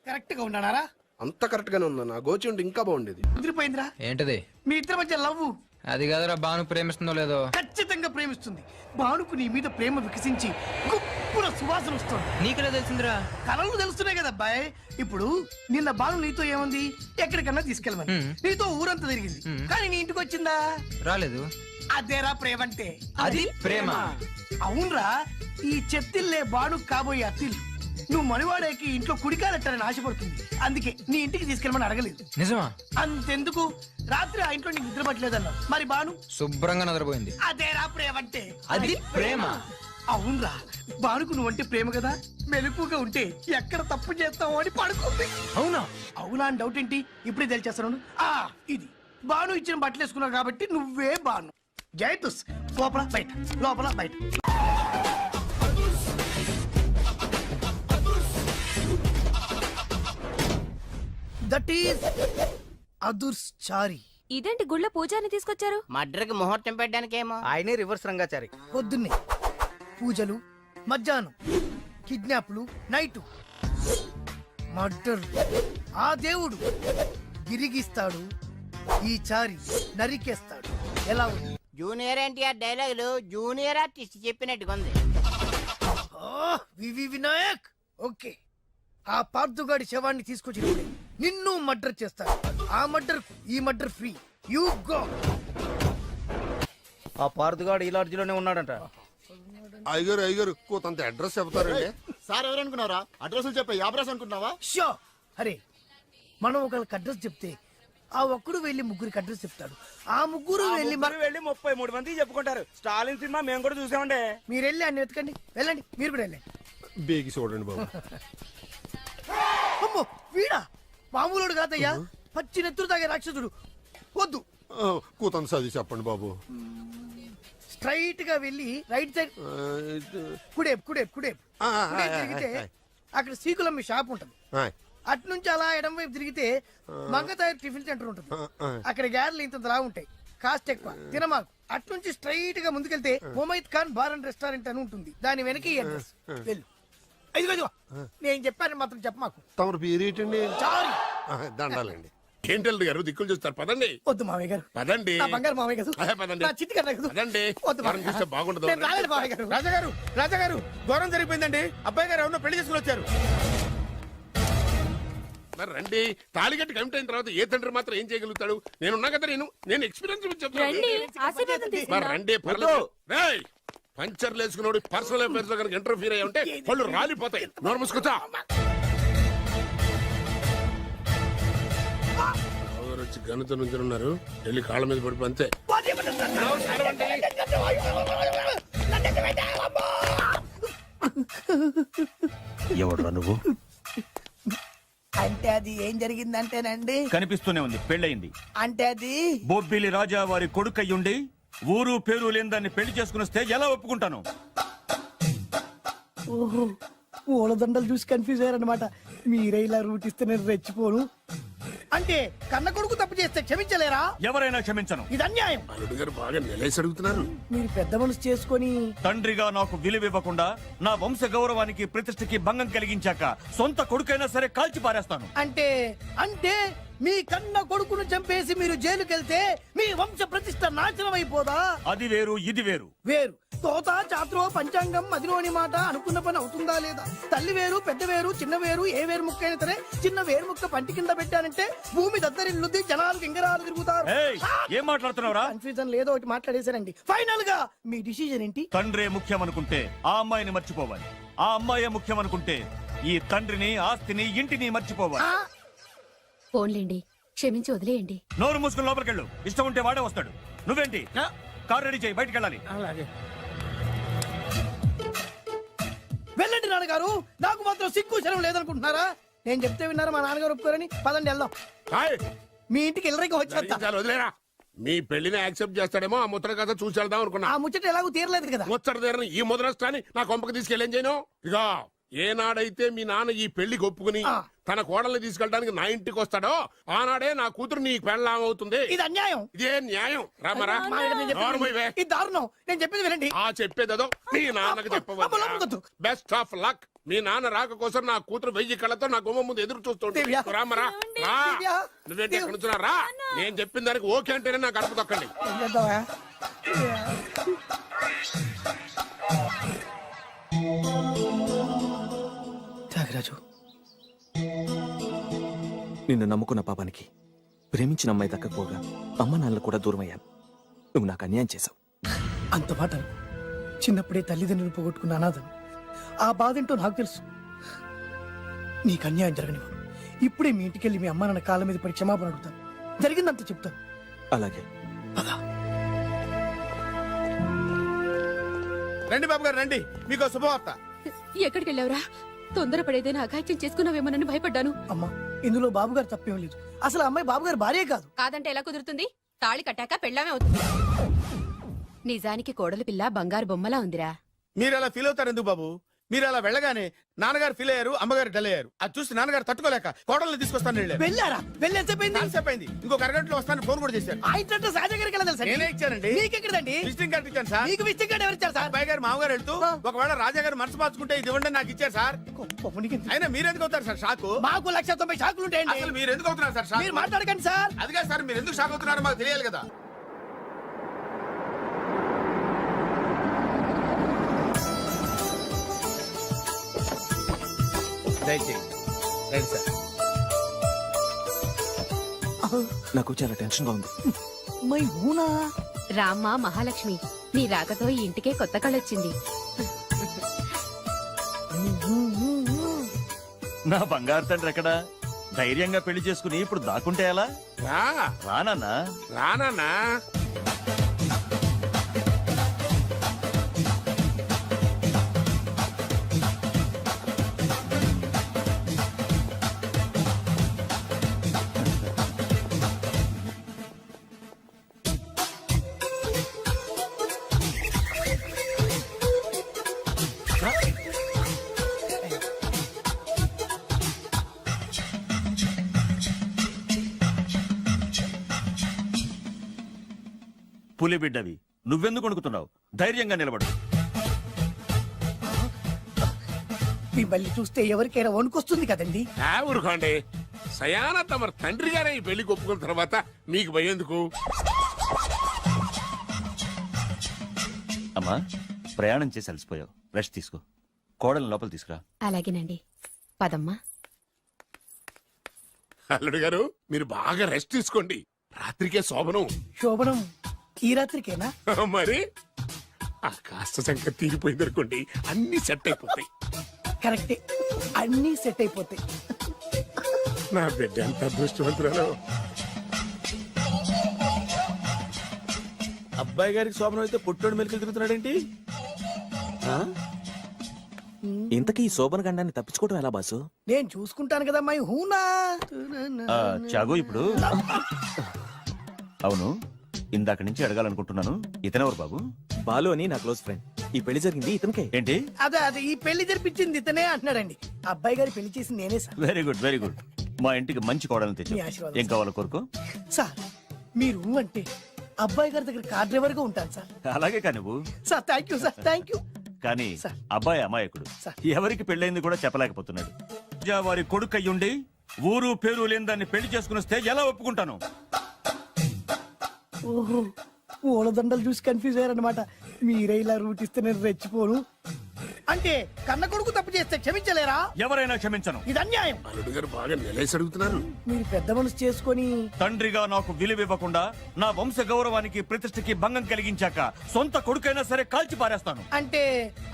కరెక్ట్ గా ఉన్నారా? అంత కరెక్ట్ గానే ఉందా? నా గోచి ఉంటే ఇంకా బాగుండేది. కుదిరిపోయిందిరా. ఏంటది? మీ ఇద్దరి మధ్య లవ్. అది కాదురా, బాను ప్రేమిస్తుందో లేదో. ఖచ్చితంగా ప్రేమిస్తుంది. బానుకు నీ మీద ప్రేమ వికసించి గుప్పున సువాసన వస్తుంది. నీకెలా తెలిసిందిరా? కలలు తెలుస్తున్నాయి కదా అబ్బాయి. ఇప్పుడు నిన్న బాను నీతో ఏమంది? ఎక్కడికన్నా తీసుకెళ్ళమని. నీతో ఊరంతా తిరిగింది, కానీ నీ ఇంటికి వచ్చిందా? రాలేదు. అదేరా ప్రేమ అంటే. అది ప్రేమ. అవునరా, ఈ చెత్తిల్లే బాను కాబోయే అత్తిల్లు. నువ్వు మనివాడేకి ఇంట్లో కుడికాలెట్టాలని ఆశపడుతుంది, అందుకే నీ ఇంటికి తీసుకెళ్ళమని అడగలేదు. నిజమా? అంతెందుకు, రాత్రి ఆ ఇంట్లో నీకు నిద్ర పట్టలేదన్నావు. మరి బాను శుభ్రంగా నిద్రపోయింది. అదేరా ప్రేమ అంటే. అది ప్రేమ. అవునరా, బానుకు నువ్వంటే ప్రేమ కదా, మెలకుగా ఉంటే ఎక్కడ తప్పు చేస్తావు అని పడుకుంది. అవునా? అవునా అని డౌట్ ఏంటి, ఇప్పుడే తెలిచేస్తున్నాను. ఇది బాను ఇచ్చిన బట్టలు వేసుకున్నావు కాబట్టి నువ్వే బాను. జైతుస్ లోపల బయట, లోపల బయట. దట్ ఈస్ అదుర్స్ చారి. ఇదేంటి గుళ్ళ పూజాని తీసుకొచ్చారు? మడ్రకి ముహూర్తం పెట్టడానికేమో. ఆయనే రివర్స్ రంగాచారి. పొద్దున్నే పూజలు, మధ్యాహ్నం కిడ్నాప్లు, నైటు మర్డర్. ఆ దేవుడు గిరిగిస్తాడు, ఈ చారి నరికేస్తాడు. ఎలా ఉంది? జూనియర్ ఎన్టీఆర్ డైలాగులు జూనియర్ ఆర్టిస్ట్ చెప్పినట్టుగా ఉంది. వివి వినాయక్. ఓకే, ఆ పార్థుగాడి శవాన్ని తీసుకొచ్చినప్పుడే నిన్ను మర్డర్ చేస్తాడు. ఆ మర్డర్ ఈ మర్డర్ ఫ్రీ. You go. ఆ పార్థగాడు ఈ లాడ్జిలోనే ఉన్నాడంట. అయ్యగారు కొంత అడ్రస్ చెప్తారండి. సార్ ఎవరనుకున్నారా? అడ్రస్ చెప్పే యాబ్రాస్ అనుకుంటున్నావా? షో. అరే, మనం ఒకరికి అడ్రస్ చెప్తే ఆ ఒక్కడు వెళ్ళి ముగ్గురికి అడ్రస్ చెప్తాడు. ఆ ముగ్గురు వెళ్ళి 33 మంది చెప్పుకుంటారు. స్టాలిన్ సినిమా మేము కూడా చూసామండి. మీరు వెళ్ళి అన్ని వెతకండి. వెళ్ళండి, మీరు కూడా వెళ్ళండి. బేగి చూడండి బాబు. అమ్మో, వీడా? మామూలుడు కాదయ్యా, పచ్చి నెత్తురు తాగే రాక్షసుడు. వద్దు, కూతంత చదివి చెప్పండి బాబు. స్ట్రైట్ గా వెళ్ళి రైట్ సైడ్ కుడేపు కుడేపు కుడేపు కుడేపు తిరిగితే అక్కడ శ్రీకులమ్మి షాప్ ఉంటుంది. అటు నుంచి అలా ఎడం వైపు తిరిగితే మంగతాయి టిఫిన్ సెంటర్ ఉంటుంది. అక్కడ గ్యారెలు ఇంత లా ఉంటాయి, కాస్ట్ ఎక్కువ, తినమాకు. అటు నుంచి స్ట్రైట్ గా ముందుకెళ్తే Mumaith Khan bar and restaurant అని ఉంటుంది. దాని వెనక ఈ అడ్రస్. వెళ్ళు. ఇదిగో నేను చెప్పాను మాత్రం చెప్పమాకు. తమరు పేరేటండి? చారి. దండాలండి. ఏంటల్లుడు గారు దిక్కులు చూస్తారు, పదండి. వద్దు మామయ్య గారు, పదండి. నా బంగారు మామయ్య గారు, పదండి. నా చిట్టి కన్నా గారు. పదండి. వద్దు మనం చూస్తే బాగుండదు. నేను రాలేదు మామయ్య గారు. రాజాగారు ఘోరం జరిగిపోయిందండి. అబ్బాయి గారు ఎవరినో పెళ్లి చేసుకుని వచ్చారు. మరి రండి. తాళిగట్టి కమిట్ అయిన తర్వాత ఏ తండ్రి మాత్రం ఏం చేయగలుగుతాడు? నేనున్నా కదా, నేను ఎక్స్పీరియన్స్ చెప్తాను. మరి రండి, పర్లేదు. రేయ్, పంచర్లు వేసుకున్నాడు పర్సనల్ అఫేర్స్ లో కనుక ఇంటర్ఫీర్ అయ్యి ఉంటే వాళ్ళు రాలిపోతాయి. నోరు మూసుకొచ్చా. వచ్చి గనుత నుంచి ఉన్నారు, వెళ్ళి కాళ్ళ మీద పడిపో అంతే. ఎవడురా నువ్వు? అంటే అది ఏం జరిగిందంటేనండి, కనిపిస్తూనే ఉంది, పెళ్ళయింది. అంటే అది బొబ్బిలి రాజా వారి కొడుకయ్యుండి ఊరు పేరు లేని దాన్ని పెళ్లి చేసుకుని వస్తే ఎలా ఒప్పుకుంటాను? ఓహో, పూలదండలు చూసి కన్ఫ్యూజ్ అయ్యారనమాట. మీరే ఇలా రూట్ ఇస్తే నేను రెచ్చిపోను. అంటే కన్న కొడుకు తప్పు చేస్తే క్షమించలేరా? ఎవరైనా క్షమించను. ఇది అన్యాయం. అల్లుడు గారు బాగా నిలేసి అడుగుతున్నారు. మీరు పెద్ద మనసు చేసుకొని తండ్రిగా నాకు విలువివ్వకుండా నా వంశ గౌరవానికి ప్రతిష్టకి భంగం కలిగించాక సొంత కొడుకైనా సరే కాల్చి పారేస్తాను. అంటే అంటే మీ కన్న కొడుకును చంపేసి మీరు జైలుకెళ్తే మీ వంశ ప్రతిష్ట నాశనం అయిపోదా? అది వేరు, ఇది వేరు. వేరు. తోత చాత్రో పంచాంగం మదిలోని మాట అనుకున్న పని అవుతుందా లేదా? తల్లి వేరు, పెద్ద వేరు, చిన్న వేరు, ఏ వేరు ముక్క అయినా సరే చిన్న వేరు ముక్క పంటి కింద పెట్టానంటే భూమి దద్దరిల్లుద్ది, జనాలు గింగరాలు తిరుగుతారు. ఏం మాట్లాడుతున్నావురా? కన్ఫ్యూజన్ లేదో ఒకటి మాట్లాడేశారండి. ఫైనల్ గా మీ డిసిజన్ ఏంటి? తండ్రే ముఖ్యం అనుకుంటే ఆ అమ్మాయిని మర్చిపోవాలి. ఆ అమ్మాయే ముఖ్యం అనుకుంటే ఈ తండ్రిని, ఆస్తిని, ఇంటిని మర్చిపోవాలి. ఫోన్లేండి, క్షమించి వదిలేయండి. నోరు మూసుకుని లోపలికెళ్ళు. ఇష్టం ఉంటే వాడే వస్తాడు. నువ్వేంటి? కార్ రెడీ చేయి, బయటికి వెళ్ళాలి. వెళ్ళండి నాన్నగారు, నాకు మాత్రం సిగ్గు శరం లేదనుకుంటున్నారా? నేను చెప్తే విన్నారా మా నాన్నగారు ఒప్పుకోరని? పదండి వెళ్దాం. మీ ఇంటికి వెళ్ళరికి వచ్చేస్తా. వదిలేరా, మీ పెళ్లిని యాక్సెప్ట్ చేస్తాడేమో ఆ ముద్ర కథ చూసి వెళ్దాం అనుకున్నా. ఆ ముచ్చట ఎలాగో తీరలేదు కదా. ముచ్చట తీరని ఈ ముద్రష్టాన్ని నా కొంపకి తీసుకెళ్ళేం చేయను. ఇక ఏనాడైతే మీ నాన్న ఈ పెళ్లికి ఒప్పుకుని తన కోడల్ని తీసుకెళ్ళడానికి నా ఇంటికి వస్తాడో ఆనాడే నా కూతురు నీ పెళ్ళాం అవుతుంది. ఇది అన్యాయం. ఇదే న్యాయం. రామరా, ఇది దారుణం. నేను చెప్పేది వినండి. ఆ చెప్పేదేదో మీ నాన్నకు చెప్పవచ్చు. Best of luck. మీ నాన్న రాక కోసం నా కూతురు 1000 కళ్ళతో నా గుమ్మ ముందు ఎదురు చూస్తుంటే రామరా, రా. నువ్వేంటి ఎక్కడ నుంచున్నా? రా. నేను చెప్పిన దానికి ఓకే అంటేనే నా గడప తొక్కండి. త్యాగరాజు, నిన్ను నమ్ముకున్న పాపానికి ప్రేమించిన అమ్మాయి దక్కకపోగా అమ్మ నాన్నలు కూడా దూరం అయ్యాను. నువ్వు నాకు అన్యాయం చేశావు. అంత మాట చిన్నప్పుడే తల్లిదండ్రులు పోగొట్టుకున్న అనాథను. ఆ బాధేంటో నాకు తెలుసు. నీకు అన్యాయం జరగనివ్వను. ఇప్పుడే మీ ఇంటికెళ్ళి మీ అమ్మ నాన్న కాళ్ళ మీద పడి క్షమాపణ అడుగుతాను. జరిగిందంత చెప్తాను. అలాగే. రండి బాబు గారు రండి మీకు శుభవార్త. ఎక్కడికి వెళ్ళావురా? తొందరపడేదైనా అఘాయిత్యం చేసుకున్నావేమోనని భయపడ్డాను. అమ్మా ఇందులో బాబు గారు తప్పేం లేదు. అసలు ఆ అమ్మాయి బాబు గారు భార్యే కాదు. కాదంటే ఎలా కుదురుతుంది? తాళి కట్టాక పెళ్ళామే అవుతుంది. నిజానికి కోడలి పిల్ల బంగారు బొమ్మలా ఉందిరా. మీరు అలా ఫీల్ అవుతారు ఎందుకు బాబు? మీరు అలా వెళ్ళగానే నాన్నగారు ఫీల్ అయ్యారు, అమ్మగారు డల్ అయ్యారు. అది చూసి నాన్నగారు తట్టుకోలేక కోడల్ని తీసుకొస్తాను వెళ్ళారు. వెళ్ళారా? వెళ్ళేసేపోయింది. అయిపోయింది. ఇంకొక అరగంటలో వస్తాను ఫోన్ కూడా చేశారు. ఆ ఇంట్లో సహజ గారికి ఎలా తెలుసా? నేనే ఇచ్చానండి. మీకెక్కడండి? విజిటింగ్ కార్డు ఇచ్చాను సార్. మీకు విజిటింగ్ కార్డు ఎవరు ఇచ్చారు సార్? అబ్బాయి గారు మామగారు వెళ్తూ ఒకవేళ రాజా గారు మనసు మార్చుకుంటే ఇది ఇవ్వండి నాకు ఇచ్చారు సార్. అయినా మీరు ఎందుకు అవుతారు సార్ షాక్? మాకు 1,90,000 షాకులు ఉంటాయండి. అసలు మీరు ఎందుకు అవుతున్నారు సార్ షాక్? మీరు మాట్లాడకండి సార్. అదిగా సార్ మీరు ఎందుకు షాక్ అవుతున్నారో మాకు తెలియాలి కదా. దయచేయండి రండి సార్. నాకు చాలా టెన్షన్ గా ఉంది. మై హూనా రామ్మ మహాలక్ష్మి, నీ రాకతో ఈ ఇంటికే కొత్త కళొచ్చింది. నా బంగారు తండ్రి ఎక్కడా? ధైర్యంగా పెళ్లి చేసుకుని ఇప్పుడు దాక్కుంటే ఎలా? రా రానన్నా. రానా పులి బిడ్డవి, నువ్వెందుకు వణుకుతున్నావు? ధైర్యంగా నిలబడు. మిమ్మల్ని చూస్తే ఎవరికైనా వణుకొస్తుంది కదండి. ఊరుకోండి. సయాన తమ తండ్రి గారే ఈ పెళ్లి ఒప్పుకున్న తర్వాత మీకు భయందుకు? అమ్మా, ప్రయాణం చేసి అలసిపోయావు, రెస్ట్ తీసుకో. కోడలు లోపల తీసుకురా. అలాగేనండి, పదమ్మా. అల్లుడు గారు మీరు బాగా రెస్ట్ తీసుకోండి. రాత్రికే శోభనం. శోభనం ఈ రాత్రికేనా? మరి ఆ కాస్త సంఖ్య తీరిపోయింది అనుకోండి, అన్ని సెట్ అయిపోతాయి. కరెక్టే, అన్ని సెట్ అయిపోతాయి. నా బిడ్డ ఎంత అదృష్టవంతురాలు. అబ్బాయి గారికి శోభనం అయితే పుట్టోడు మెలికలు తిరుగుతున్నాడేంటి? ఇంతకీ ఈ శోభన గండాన్ని తప్పించుకోవడం ఎలా బాసు? నేను చూసుకుంటాను కదా మై హూనా. చాగు ఇప్పుడు. అవును, ఇందాక నుంచి అడగాలనుకుంటున్నాను, ఇతనెవరు బాబు? బాలు అని నా క్లోజ్ ఫ్రెండ్. ఈ పెళ్లి జరిగింది ఇతనికే. ఏంటి? అదే అదే ఈ పెళ్లి జరిపించింది ఇతనే అంటున్నాడండి. అబ్బాయి గారి పెళ్లి చేసింది నేనే sir. Very good, very good. మా ఇంటికి మంచి కోడలను తెచ్చు. మీ ఆశీర్వాదం ఏం కావాలో కోరుకో. సార్ మీరు అంటే అబ్బాయి గారి దగ్గర కార్ డ్రైవర్ గా ఉంటాను సార్. అలాగే కా నువ్వు. Sir thank you sir, thank you. కానీ అబ్బాయి అమాయకుడు, ఎవరికి పెళ్ళైంది కూడా చెప్పలేకపోతున్నాడు. వారి కొడుకు అయ్యుండి ఊరు పేరు లేని దాన్ని పెళ్లి చేసుకుని వస్తే ఎలా ఒప్పుకుంటాను? ఓహో, ఓలదండలు చూసి కన్ఫ్యూజ్ అయ్యారనమాట. మీరే ఇలా రూట్ ఇస్తే నేను రెచ్చిపోను. అంటే కన్న కొడుకు తప్పు చేస్తే క్షమించలేరా? ఎవరైనా క్షమించను. ఇది అన్యాయం. అల్లుడు గారు బాగా నిలేసి అడుగుతున్నారు. మీరు పెద్ద మనసు చేసుకొని తండ్రిగా నాకు విలువివ్వకుండా నా వంశ గౌరవానికి ప్రతిష్టకి భంగం కలిగించాక సొంత కొడుకైనా సరే కాల్చి పారేస్తాను. అంటే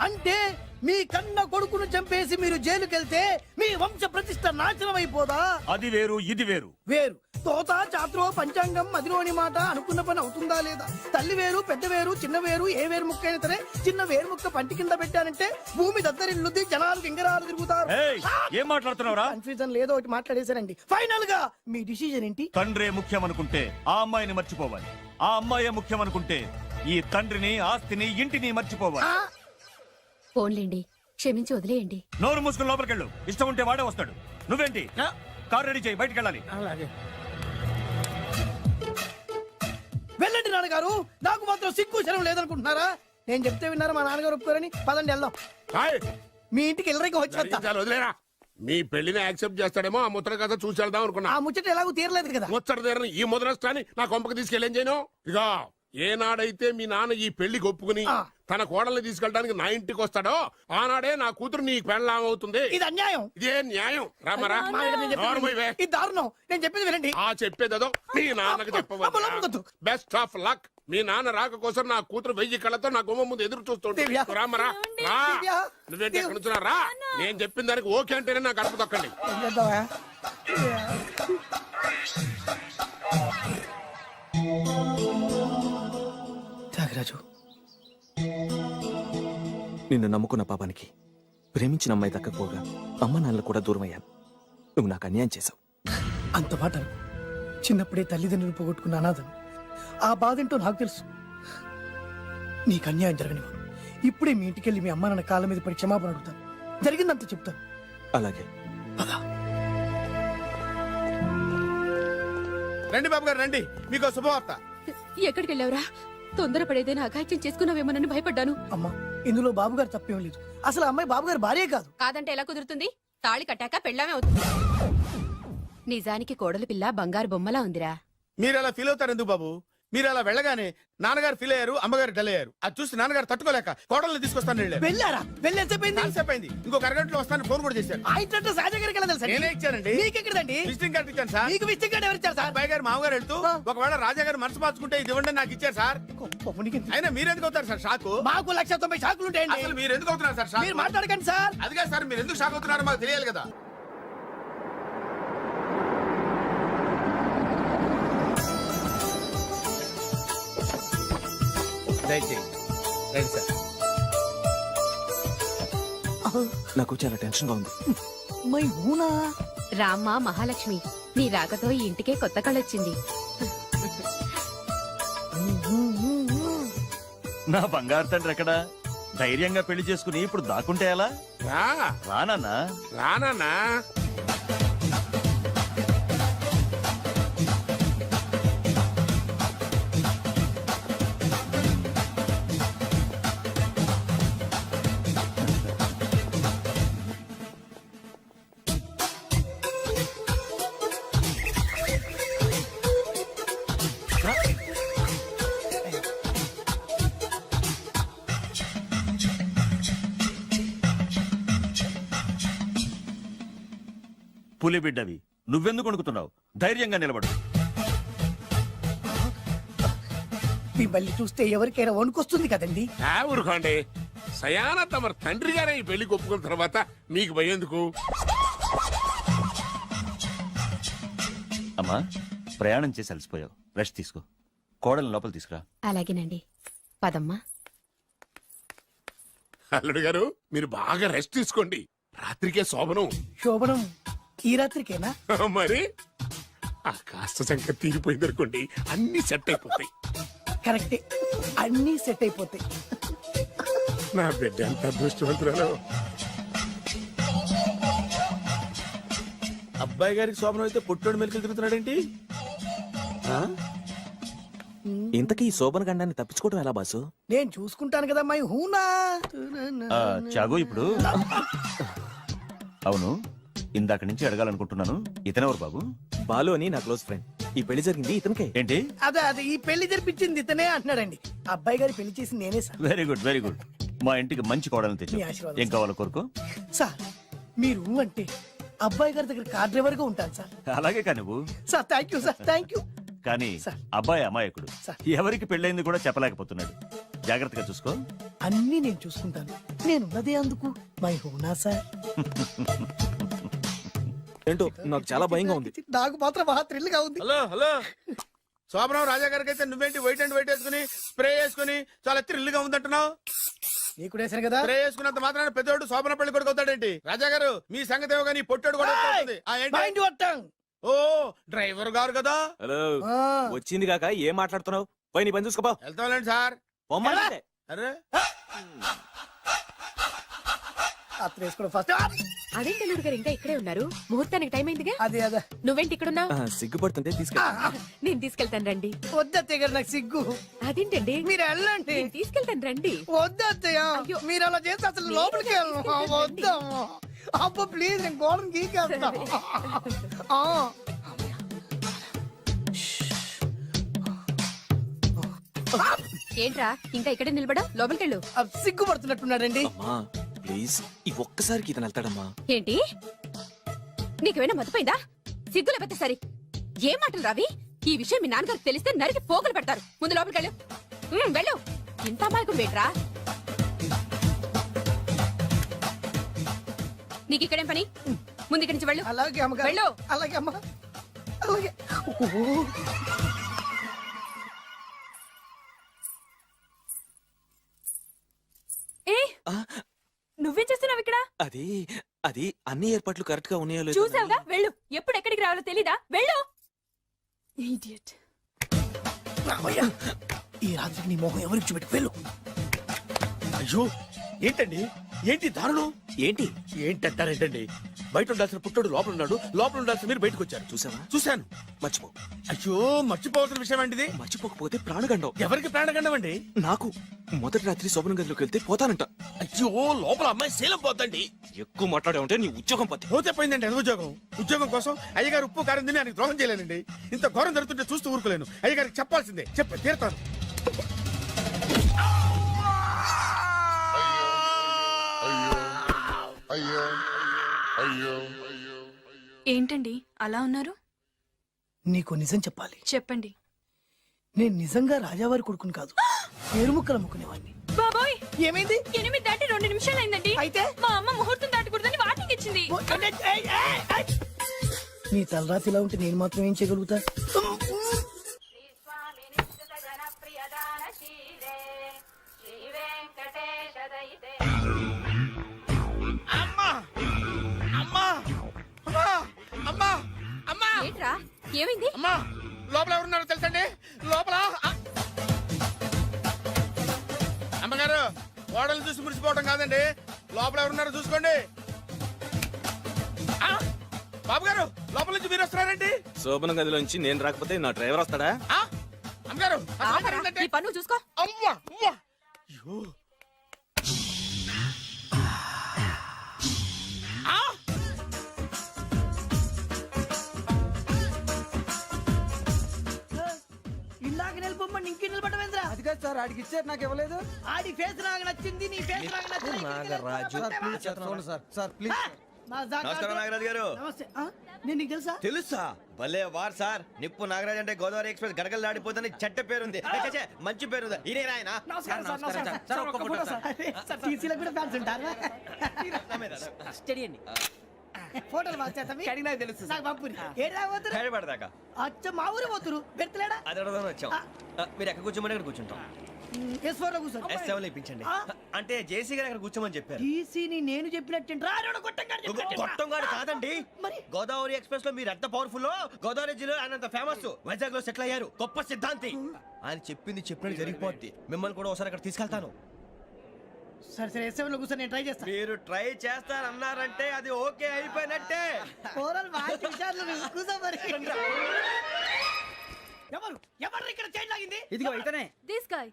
అంటే మీ కన్న కొడుకును చంపేసి మీరు జైలుకెళ్తే మీ వంశ ప్రతిష్ట నాశనం అయిపోదా? అది వేరు, ఇది వేరు. వేరు. తోత చాత్రో పంచాంగం మదిలోని మాట అనుకున్న పని అవుతుందా లేదా? తల్లి వేరు, పెద్ద వేరు, చిన్న వేరు, ఏ వేరు ముక్క అయినా సరే చిన్న వేరు ముక్క పంటి కింద పెట్టానంటే భూమి దద్దరిల్లుద్ది, జనాలు గింగరాలు తిరుగుతారు. ఏం మాట్లాడుతున్నావురా? కన్ఫ్యూజన్ లేదో ఒకటి మాట్లాడేశారండి. ఫైనల్ గా మీ డిసిజన్ ఏంటి? తండ్రే ముఖ్యం అనుకుంటే ఆ అమ్మాయిని మర్చిపోవాలి. ఆ అమ్మాయే ముఖ్యం అనుకుంటే ఈ తండ్రిని, ఆస్తిని, ఇంటిని మర్చిపోవాలి. ఫోన్లేండి, క్షమించి వదిలేయండి. నోరు మూసుకుని లోపలికెళ్ళు. ఇష్టం ఉంటే వాడే వస్తాడు. నువ్వేంటి? కార్ రెడీ చేయి, బయటికి వెళ్ళాలి. వెళ్ళండి నాన్నగారు. నాకు మాత్రం సిగ్గు శరం లేదనుకుంటున్నారా? నేను చెప్తే విన్నారా? మా నాన్నగారు ఒప్పుకోరని. పదండి వెళ్దాం. మీ ఇంటికి ఎల్లరికి వచ్చేస్తా. వదిలేరా. మీ పెళ్లిని యాక్సెప్ట్ చేస్తాడేమో ఆ ముద్ర కథ చూసి వెళ్దాం అనుకున్నా. ఆ ముచ్చట ఎలాగో తీరలేదు కదా. ముచ్చట తీరని ఈ ముద్రష్టాన్ని నా కొంపకి తీసుకెళ్ళేం చేయను. ఇక ఏనాడైతే మీ నాన్న ఈ పెళ్లికి ఒప్పుకుని తన కోడల్ని తీసుకెళ్ళడానికి నా ఇంటికి వస్తాడో ఆనాడే నా కూతురు నీ పెళ్ళాం అవుతుంది. ఇది అన్యాయం. ఇదే న్యాయం. రామరా. ఇది దారుణం. నేను చెప్పేది వినండి. ఆ చెప్పేదేదో మీ నాన్నకి చెప్పవచ్చు. Best of luck. మీ నాన్న రాక కోసం నా కూతురు 1000 కళ్ళతో నా గుమ్మ ముందు ఎదురు చూస్తుంటే రామరా. రా. నువ్వేంటి ఎక్కడ నుంచున్నా? రా. నేను చెప్పిన దానికి ఓకే అంటేనే నా గడప తొక్కండి. త్యాగరాజు, నిన్ను నమ్ముకున్న పాపానికి ప్రేమించిన అమ్మాయి దక్కకపోగా అమ్మ నాన్నలు కూడా దూరం అయ్యాను. నువ్వు నాకు అన్యాయం చేశావు. అంత మాట అనకు. చిన్నప్పుడే తల్లిదండ్రులు పోగొట్టుకున్న అనాథను. ఆ బాధ ఏంటో నాకు తెలుసు. నీకు అన్యాయం జరగనివ్వను. ఇప్పుడే మీ ఇంటికెళ్ళి మీ అమ్మ నాన్న కాళ్ళ మీద పడి క్షమాపణ అడుగుతాను. జరిగిందంత చెప్తాను. అలాగే. రండి బాబు గారు రండి, మీకు శుభవార్త. ఎక్కడికి వెళ్ళావురా? తొందరపడేదైనా అఘాయిత్యం చేసుకున్నావేమోనని భయపడ్డాను. అమ్మా, ఇందులో బాబు గారు తప్పేం లేదు. అసలు ఆ అమ్మాయి బాబు గారు భార్యే కాదు. కాదంటే ఎలా కుదురుతుంది? తాళి కట్టాక పెళ్ళామే అవుతుంది. నిజానికి కోడలి పిల్ల బంగారు బొమ్మలా ఉందిరా. మీరు అలా ఫీల్ అవుతారు ఎందుకు బాబు? మీరు అలా వెళ్ళగానే నాన్నగారు ఫీల్ అయ్యారు, అమ్మగారు డల్ అయ్యారు. అది చూసి నాన్నగారు తట్టుకోలేక కోడల్ని తీసుకొస్తాను వెళ్ళారు. వెళ్ళారా? వెళ్ళేసేపోయింది. ఇంకొక అరగంటలో వస్తాను ఫోన్ కూడా చేశారు. ఆ ఇంట్లో సహజ గారికి ఎలా తెలుసా? నేనే ఇచ్చానండి. మీకెక్కడండి? విజిటింగ్ కార్డు ఇచ్చాను సార్. మీకు విజిటింగ్ కార్డు ఎవరు ఇచ్చారు సార్? అబ్బాయి గారు మామగారు వెళ్తూ ఒకవేళ రాజా గారు మనసు మార్చుకుంటే ఇది ఇవ్వండి నాకు ఇచ్చారు సార్. అయినా మీరు ఎందుకు అవుతారు సార్ షాకు? మాకు 1,90,000 షాకులు ఉంటాయండి. అసలు మీరు ఎందుకు అవుతున్నారు సార్ షాక్? మీరు మాట్లాడకండి సార్. అదిగా సార్, మీరు ఎందుకు షాక్ అవుతున్నారో మాకు తెలియాలి కదా. నాకు చాలా టెన్షన్ గా ఉంది. మై ఊనా రామ్మ మహాలక్ష్మి, నీ రాకతో ఈ ఇంటికే కొత్త కళొచ్చింది. నా బంగారు తండ్రి ఎక్కడా? ధైర్యంగా పెళ్లి చేసుకుని ఇప్పుడు దాక్కుంటే ఎలా? రానన్నా రానా పులి బిడ్డవి, నువ్వెందుకు వణుకుతున్నావు? ధైర్యంగా నిలబడు. మిమ్మల్ని చూస్తే ఎవరికైనా వణుకొస్తుంది కదండి. ఊరుకోండి. సయానా తమ తండ్రి గారే ఈ పెళ్లి ఒప్పుకున్న తర్వాత మీకు భయందుకు? అమ్మా, ప్రయాణం చేసి అలసిపోయావు, రెస్ట్ తీసుకో. కోడలు లోపల తీసుకురా. అలాగేనండి, పదమ్మా. అల్లుడు గారు, మీరు బాగా రెస్ట్ తీసుకోండి. రాత్రికే శోభనం. శోభనం ఈ రాత్రికేనా? మరి ఆ కాస్త సంఖ్య తీరిపోయింది అనుకోండి, అన్ని సెట్ అయిపోతాయి. కరెక్టే, అన్నీ సెట్ అయిపోతాయి. నా బిడ్డ ఎంత అదృష్టవంతురాలు. అబ్బాయి గారికి శోభనం అయితే పుట్టోడు మెలికలు తిరుగుతున్నాడేంటి? ఇంతకీ ఈ శోభన గండాన్ని తప్పించుకోవడం ఎలా బాసు? నేను చూసుకుంటాను కదా మై హూనా. చాగు ఇప్పుడు. అవును, ఇందాక నుంచి అడగాలనుకుంటున్నాను, ఇతనెవరు బాబు? బాలు అని నా క్లోజ్ ఫ్రెండ్. ఈ పెళ్లి జరిగింది ఇతనికే. ఏంటి? అదే ఈ పెళ్లి జరిపించింది ఇతనే అంటున్నాడండి. అబ్బాయి గారి పెళ్లి చేసింది నేనే sir. Very good, very good. మా ఇంటికి మంచి కోడలు తెచ్చు. మీ ఆశీర్వాదం ఏం కావాలో కోరుకో. సార్ మీరు అంటే అబ్బాయి గారి దగ్గర కార్ డ్రైవర్ గా ఉంటాను సార్. అలాగే కానీ నువ్వు. Sir thank you sir, thank you. కానీ సార్. అబ్బాయి అమాయకుడు, సార్. ఎవరికి పెళ్ళైంది కూడా చెప్పలేకపోతున్నాడు. జాగ్రత్తగా చూసుకో. అన్నీ నేను చూసుకుంటాను. నేనున్నదే అందుకు మై హూనా సార్. ఏంటో నాకు చాలా భయంగా ఉంది. నాకు మాత్రం బాగా థ్రిల్ గా ఉంది. హలో హలో, శోభనం రాజా గారికి అయితే నువ్వేంటి వైట్ అండ్ వైట్ వేసుకుని స్ప్రే వేసుకుని చాలా థ్రిల్ గా ఉందంటున్నావు? నీకు వేసాను కదా. స్ప్రే వేసుకున్నంత మాత్రాన పెద్దోడు శోభన పెళ్లి కొడుకు అవుతాడేంటి? రాజా గారు, మీ సంగతి ఏమో కానీ పొట్టోడు కూడా అవుతుంది. ఆ, ఏంటి? Mind your tongue. ఓ డ్రైవర్ గారు కదా. హలో, ఆ. వచ్చింది కాక ఏం మాట్లాడుతున్నావు? పోయి నీ పని చూసుకోపో. వెళ్తాంలేండి సార్. పొమ్మంటే. అరే అత్త వేసుకోవడం ఫస్ట్. అదేంటి అల్లుడు గారు ఇంకా ఇక్కడే ఉన్నారు? ముహూర్తానికి టైం అయిందిగా. అదే అదే నువ్వేంటి ఇక్కడున్నావు? సిగ్గుపడుతుంటే తీసుకెళ్ళి. నేను తీసుకెళ్తాను రండి. వద్దత్తయ్య గారు, నాకు సిగ్గు. అదేంటండి? మీరు వెళ్ళండి. నేను తీసుకెళ్తాను రండి. వద్దత్తయ్య, అయ్యో. మీరు అలా చేస్తే అసలు లోపలికి వెళ్ళను. వద్దమ్మా. అబ్బా ప్లీజ్, నేను గోడను గీకేస్తా. ఆ. ఏంట్రా ఇంకా ఇక్కడే నిలబడా? లోపలికెళ్ళు. సిగ్గుపడుతున్నట్టున్నాడండి. అమ్మా ప్లీజ్, ఈ ఒక్కసారికి ఇతను వెళ్తాడమ్మా. ఏంటి? నీకేమైనా మతిపోయిందా? సిగ్గు లేకపోతే సరే. ఏం మాటలు రావి? ఈ విషయం మీ నాన్నగారికి తెలిస్తే నరికి పోగులు పెడతారు. ముందు లోపలికెళ్ళు. వెళ్ళు. ఇంత అమాయకుడు వేట్రా? నీకు ఇక్కడేం పని? ముందు ఇక్కడి నుంచి వెళ్ళు. అలాగే అమ్మగారు. వెళ్ళు. అలాగే అమ్మ, అలాగే. ఓ. ఏ నువ్వేం చేస్తున్నావు ఇక్కడ? అది అది అన్ని ఏర్పాట్లు కరెక్ట్ గా ఉన్నాయో లేదో చూసావుగా, వెళ్ళు. ఎప్పుడు ఎక్కడికి రావాలో తెలీదా? వెళ్ళు. Idiot. రామయ్య, ఈ రాత్రికి నీ మొహం ఎవరికి చూపెట్టి వెళ్ళు. అయ్యో ఏంటండి ఏంటి దారుణం ఏంటి ఏంటంటారేంటండి బయట ఉండాల్సిన పుట్టోడు లోపల ఉన్నాడు లోపల ఉండాల్సిన మీరు బయటకు వచ్చారు చూసావా చూశాను మర్చిపో అయ్యో మర్చిపోవాల్సిన విషయం ఏంటిది మర్చిపోకపోతే ప్రాణగండం ఎవరికి ప్రాణగండం అండి నాకు మొదటి రాత్రి శోభన గదిలోకి వెళ్తే పోతానంట అయ్యో లోపల అమ్మాయి శీలం పోతండి ఎక్కువ మాట్లాడే ఉంటే నీ ఉద్యోగం పోతే పోతే పోయిందండి అది ఉద్యోగం కోసం అయ్యగారు ఉప్పు కారం తిని ఆయనకు ద్రోహం చేయలేనండి ఇంత ఘోరం జరుగుతుంటే చూస్తూ ఊరుకోలేను అయ్యగారికి చెప్పాల్సిందే తీరుతాను ఏంటండి అలా ఉన్నారు? నీకు నిజం చెప్పాలి. చెప్పండి. నేను నిజంగా రాజావారి కొడుకుని కాదు, పేరుముక్కలు అమ్ముకునేవాడిని. బాబోయ్, ఏమైంది? 8 దాటి 2 నిమిషాలు అయిందండి. అయితే మా అమ్మ ముహూర్తం దాటకూడదని వార్నింగ్ ఇచ్చింది. నీ తలరాతి ఇలా ఉంటే నేను మాత్రం ఏం చేయగలుగుతా? ఏంట్రా, ఏమైంది? అమ్మా లోపల ఎవరున్నారో తెలుసండి లోపల అమ్మగారు ఓడలు చూసి మురిసిపోవడం కాదండి లోపల ఎవరున్నారో చూసుకోండి బాబు గారు లోపల నుంచి మీరు వస్తున్నారండి శోభన గదిలోంచి నేను రాకపోతే నా డ్రైవర్ వస్తాడా అమ్మగారు ఆపరా, నీ పన్ను చూసుకో. అమ్మా అమ్మా అయ్యో ఇందాక నిలబొమ్మని ఇంకే నిలబడమేంద్రా? అది కాదు సార్ ఆడికి ఇచ్చారు నాకు ఇవ్వలేదు. ఆడి ఫేస్ నాకు నచ్చింది, నీ ఫేస్ నాకు నచ్చింది. సార్ ప్లీజ్ నమస్కారం నాగరాజు గారు. నమస్తే. నేను నీకు తెలుసా? తెలుసా భలే వార్ సార్ నిప్పు నాగరాజ్ అంటే గోదావరి ఎక్స్ప్రెస్ గడగలు దాడిపోతుంది చెట్ట పేరుంది మంచి పేరుంది ఇదే ఆయన నమస్కారం సార్, నమస్కారం సార్. ఒక్క ఫోటో సార్. సార్ టీసీలో కూడా ఫ్యాన్స్ ఉంటారా? ఫోటోలు బాగా చేస్తాం నాకు తెలుసు. నాకు పంపుని ఏడా పోతురు? హైదరాబాద్ అచ్చ మా ఊరు పోతురు బెర్తలేడా? అది అడగదామని వచ్చాం మీరు ఎక్కడ కూర్చోమని అక్కడ కూర్చుంటాం S4 లో కూర్చో. S7 ఇప్పించండి అంటే జేసీ గారు అక్కడ కూర్చోమని చెప్పారు టీసీని నేను చెప్పినట్టు గొట్టం గారు కాదండి మరి గోదావరి ఎక్స్ప్రెస్ లో మీరు ఎంత పవర్ఫుల్ గోదావరి జిల్లా ఆయన ఫేమస్ వైజాగ్ లో సెటిల్ అయ్యారు గొప్ప సిద్ధాంతి ఆయన చెప్పింది చెప్పినట్టు జరిగిపోద్ది మిమ్మల్ని కూడా ఒకసారి అక్కడ తీసుకెళ్తాను సరే సరే S7 లో కూర్చొని నేను ట్రై చేస్తాను. మీరు ట్రై చేస్తారన్నారంటే అది ఓకే అయిపోయినట్టే ఓవరాల్ బాగా విషయాలు కూర్చో మరి. ఎవరు ఎవరు ఇక్కడ చైన్ లాగింది? ఇదిగో ఇతనే దిస్ గాయ్.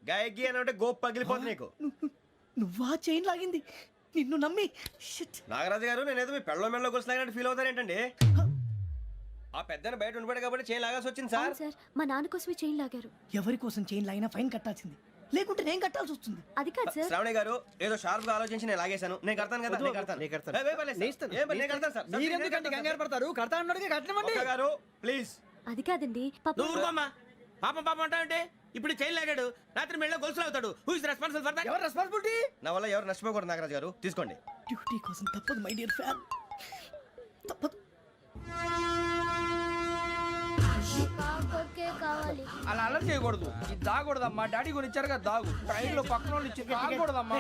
గాయకి అని అంటే గోప్ పగిలిపోతుంది నీకు నువ్వా చైన్ లాగింది? నిన్ను నమ్మి షిట్. నాగరాజు గారు నేనేదో మీ పెళ్ళ మెళ్ళలో కూర్చున్నాగంటే ఫీల్ అవుతారేంటండి ఆ పెద్దని బయట ఉండిపోయాడు కాబట్టి చైన్ లాగాల్సి వచ్చింది సార్. సార్ మా నాన్న కోసమే చైన్ లాగారు. ఎవరి కోసం చైన్ లాగినా ఫైన్ కట్టాల్సింది, లేకుంటే నేను కట్టాల్సి వస్తుంది. అది కాదు సార్. శ్రావణి గారు ఏదో షార్ప్ గా ఆలోచించి నేను లాగేశాను నేను కడతాను కదా నేను కడతాను. నేను కడతాను సార్. మీరెందుకంటే కంగారు పడతారు? కడతా అన్నాడుగా కట్టమండి. ఒక్క గారు ప్లీజ్ అది కాదండి పాపం పాపం అంటావంటే ఇప్పుడు చైన్ లాగాడు రాత్రి మెళ్ళ గొలుసులు అవుతాడు who is responsible for that? ఎవరు రెస్పాన్సిబిలిటీ? నా వల్ల ఎవరు నష్టపోకూడదు నాగరాజు గారు తీసుకోండి. డ్యూటీ కోసం తప్పదు మై డియర్ ఫ్యాన్, తప్పదు. అలా అలర్ చేయకూడదు ఇది దాగకూడదమ్మా డాడీ కొని ఇచ్చారు కదా దాగు ట్రైన్ లో పక్కన వాళ్ళు ఇచ్చి దాగకూడదమ్మా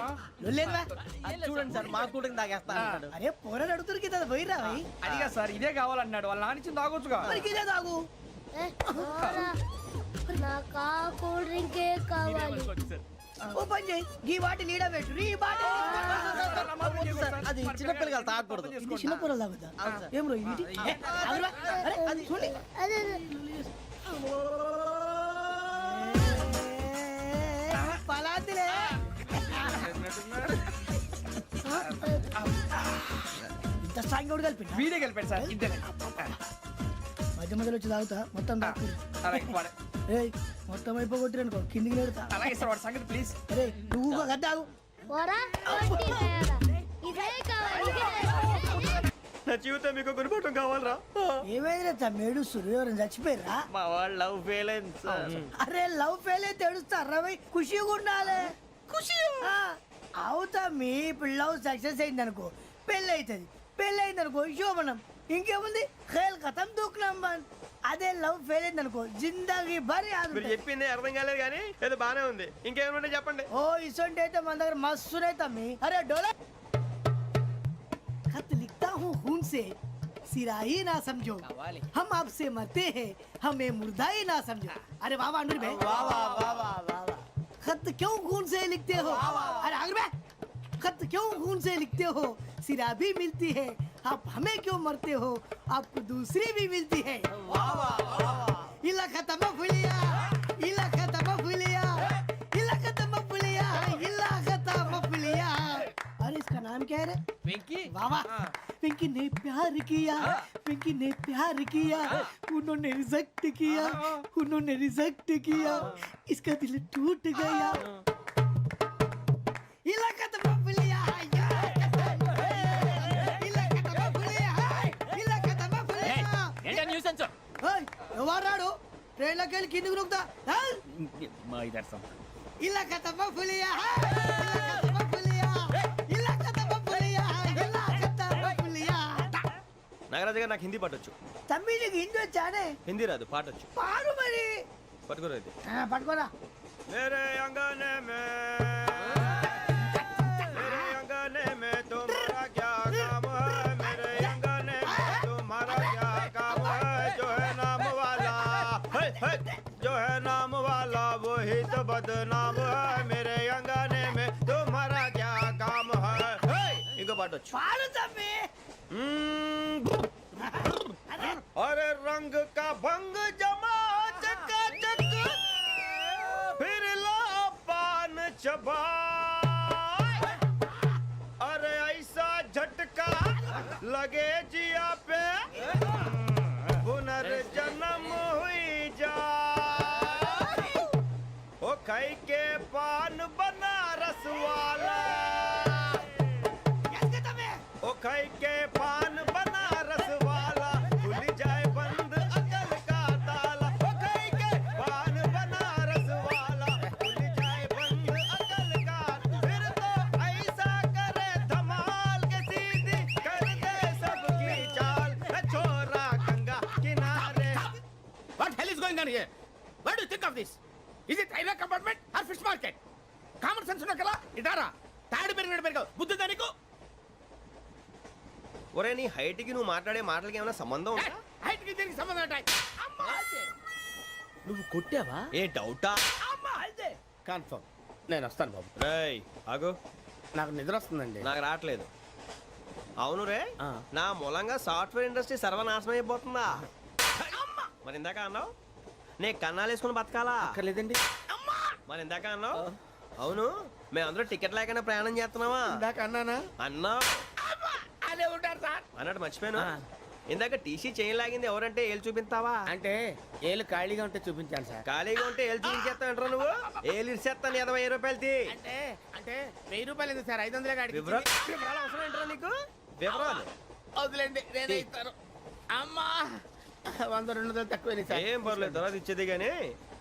చూడండి సార్ మా కూడా తాగేస్తా. అరే పోరాడు అడుగుతారు కదా పోయిరా. అదిగా సార్ ఇదే కావాలన్నాడు వాళ్ళ నానిచ్చింది తాగొచ్చుగా. మరి ఇదే తాగు. ఓ పని చేయి ఈ బాటి లీడ పెట్టు ఈ బాటి. అది చిన్నపిల్లలు తాగకూడదు. ఇది చిన్న పొరలు తాగుతా ఏం రో ఇది? అరే అది చూడండి పలాతిలే. ఇంత స్ట్రాంగ్ కూడా కలిపి వీడే గెలిపాడు సార్ ఇంతేనే. మధ్య మధ్యలో వచ్చి తాగుతా మొత్తం తాగు. అలాగే వాడు- ఏయ్ మొత్తం అయిపోగొట్టి అనుకో కిందికి నేడుతా. అలాగే సార్ వాడి సంగతి ప్లీజ్. అరే నువ్వు గద్దాగు. నా జీవితం మీకు కొనుక్కోవటం కావాలరా? ఏమైంది మేడు ఎవరైనా చచ్చిపోయారా? మా వాళ్ళు లవ్ ఫెయిల్ అయింది సార్. అరే లవ్ ఫెయిల్ అయితే ఏడుస్తారా? ఖుషిగా ఉండాలి. ఖుషి అవుతా మీ ఇప్పుడు లవ్ సక్సెస్ అయింది అనుకో పెళ్ళి అవుతుంది, పెళ్ళి అయింది అనుకో శోభనం, ఇంకేముంది ఖేల్ కథం దూకునాం. అదే లవ్ ఫెయిల్ అయింది అనుకో జిందాగీ భారీ మీరు ఆదుంటది. చెప్పింది అర్థం కాలేదు కానీ ఏదో బానే ఉంది ఇంకేమంటే చెప్పండి ఓ ఇసొంటి అయితే మన దగ్గర మస్తునే తమ్మి అరే డోలా खत लिखता हूँ खून से सिरा ही ना समझो हम आपसे मरते हैं हमें मुर्दा ही ना समझो अरे वाह वाह अनुर भाई वाह वाह वाह वाह वाह खत क्यों खून से लिखते हो अरे अनुर भाई खत क्यों खून से लिखते हो सिरा भी मिलती है आप हमें क्यों मरते हो आपको दूसरी भी मिलती है वाह वाह वाह इला खत्म फुलिया इला खत्म फुलिया इला खत्म फुलिया इला खत्म फुलिया अरे इसका नाम क्या है रे వెంకీ वाह वाह पिंकी ने प्यार किया पिंकी ने प्यार किया उन्होंने रिजेक्ट किया उन्होंने रिजेक्ट किया इसका दिल टूट गया इलाका तो बबलिया ఎవరాడు ట్రైన్లోకి వెళ్ళి కిందికి నొక్కుతా ఇలాక తప్ప పులియా ఇలాక తప్ప పులియా ఇలాక తప్ప పులియా నాగరాజు గారు నాకు హిందీ పాటొచ్చు తమ్మి నీకు హిందీ వచ్చానే హిందీ రాదు పాటొచ్చు పాడు మరి పట్టుకోరు ఇది పట్టుకోరా मेरे अंगने में मेरे अंगने में तुम्हारा क्या काम है मेरे अंगने में तुम्हारा क्या काम है जो है नाम वाला जो है नाम वाला वही तो बदनाम है मेरे अंगने में तुम्हारा क्या काम है इनको पाटो పాడు తమ్మి अरे रंग का भंग जमा चकाचक फिर ला पान चबा अरे ऐसा झटका लगे जिया पे पुनर्जन्म हुई जा ओ खाई के पान बनारस वाला ओ खाई के पान बनारस वाला खुल जाए बंद अकल का ताला ओ खाई के पान बनारस वाला खुल जाए बंद अकल का फिर तो ऐसा करे धमाल के सीधी कर दे सबकी चाल छोरा गंगा किनारे What hell is going on here? What do you think of this? Is it railway compartment or fish market? Common sense ఉన్న కదా ఇదారా తాడు పెరిగినట్టు పెరగవు బుద్ధి దానికి ఒరే నీ హైట్ కి నువ్వు మాట్లాడే మాటలకి ఏమైనా సంబంధం ఉందా హైట్ కి దీనికి సంబంధం ఉంటాయి నువ్వు కొట్టావా ఏ డౌటా కన్ఫర్మ్ నేను వస్తాను బాబు రేయ్ ఆగు నాకు నిద్ర వస్తుందండి నాకు రావట్లేదు అవును రే నా మూలంగా సాఫ్ట్వేర్ ఇండస్ట్రీ సర్వనాశనం అయిపోతుందా మరి ఇందాక అన్నావు నే కన్నాలు వేసుకుని బతకాలా లేదండి మరి ఇందాక అన్నావు అవును మేమందరూ టికెట్ లేకుండా ప్రయాణం చేస్తున్నావా ఇందాక అన్నానా అన్నావు అదే ఉంటారు సార్ అన్నట్టు మర్చిపోయాను ఇందాక టీసీ చేయి లాగింది ఎవరంటే ఏళ్ళు చూపిస్తావా అంటే ఏళ్ళు ఖాళీగా ఉంటే చూపించాను సార్ ఖాళీగా ఉంటే ఏళ్ళు చూపించేస్తానంటారా నువ్వు ఏళ్ళు ఇచ్చేస్తాను 20 రూపాయలది అంటే అంటే 1000 రూపాయలు ఎందుకు సార్ 500 కాడికి వివరాలు అవసరం ఏంటరా నీకు వివరాలు వదిలేండి నేనే ఇస్తాను అమ్మా 100-200 తక్కువ సార్ ఏం పర్లేదు తర్వాత ఇచ్చేది కానీ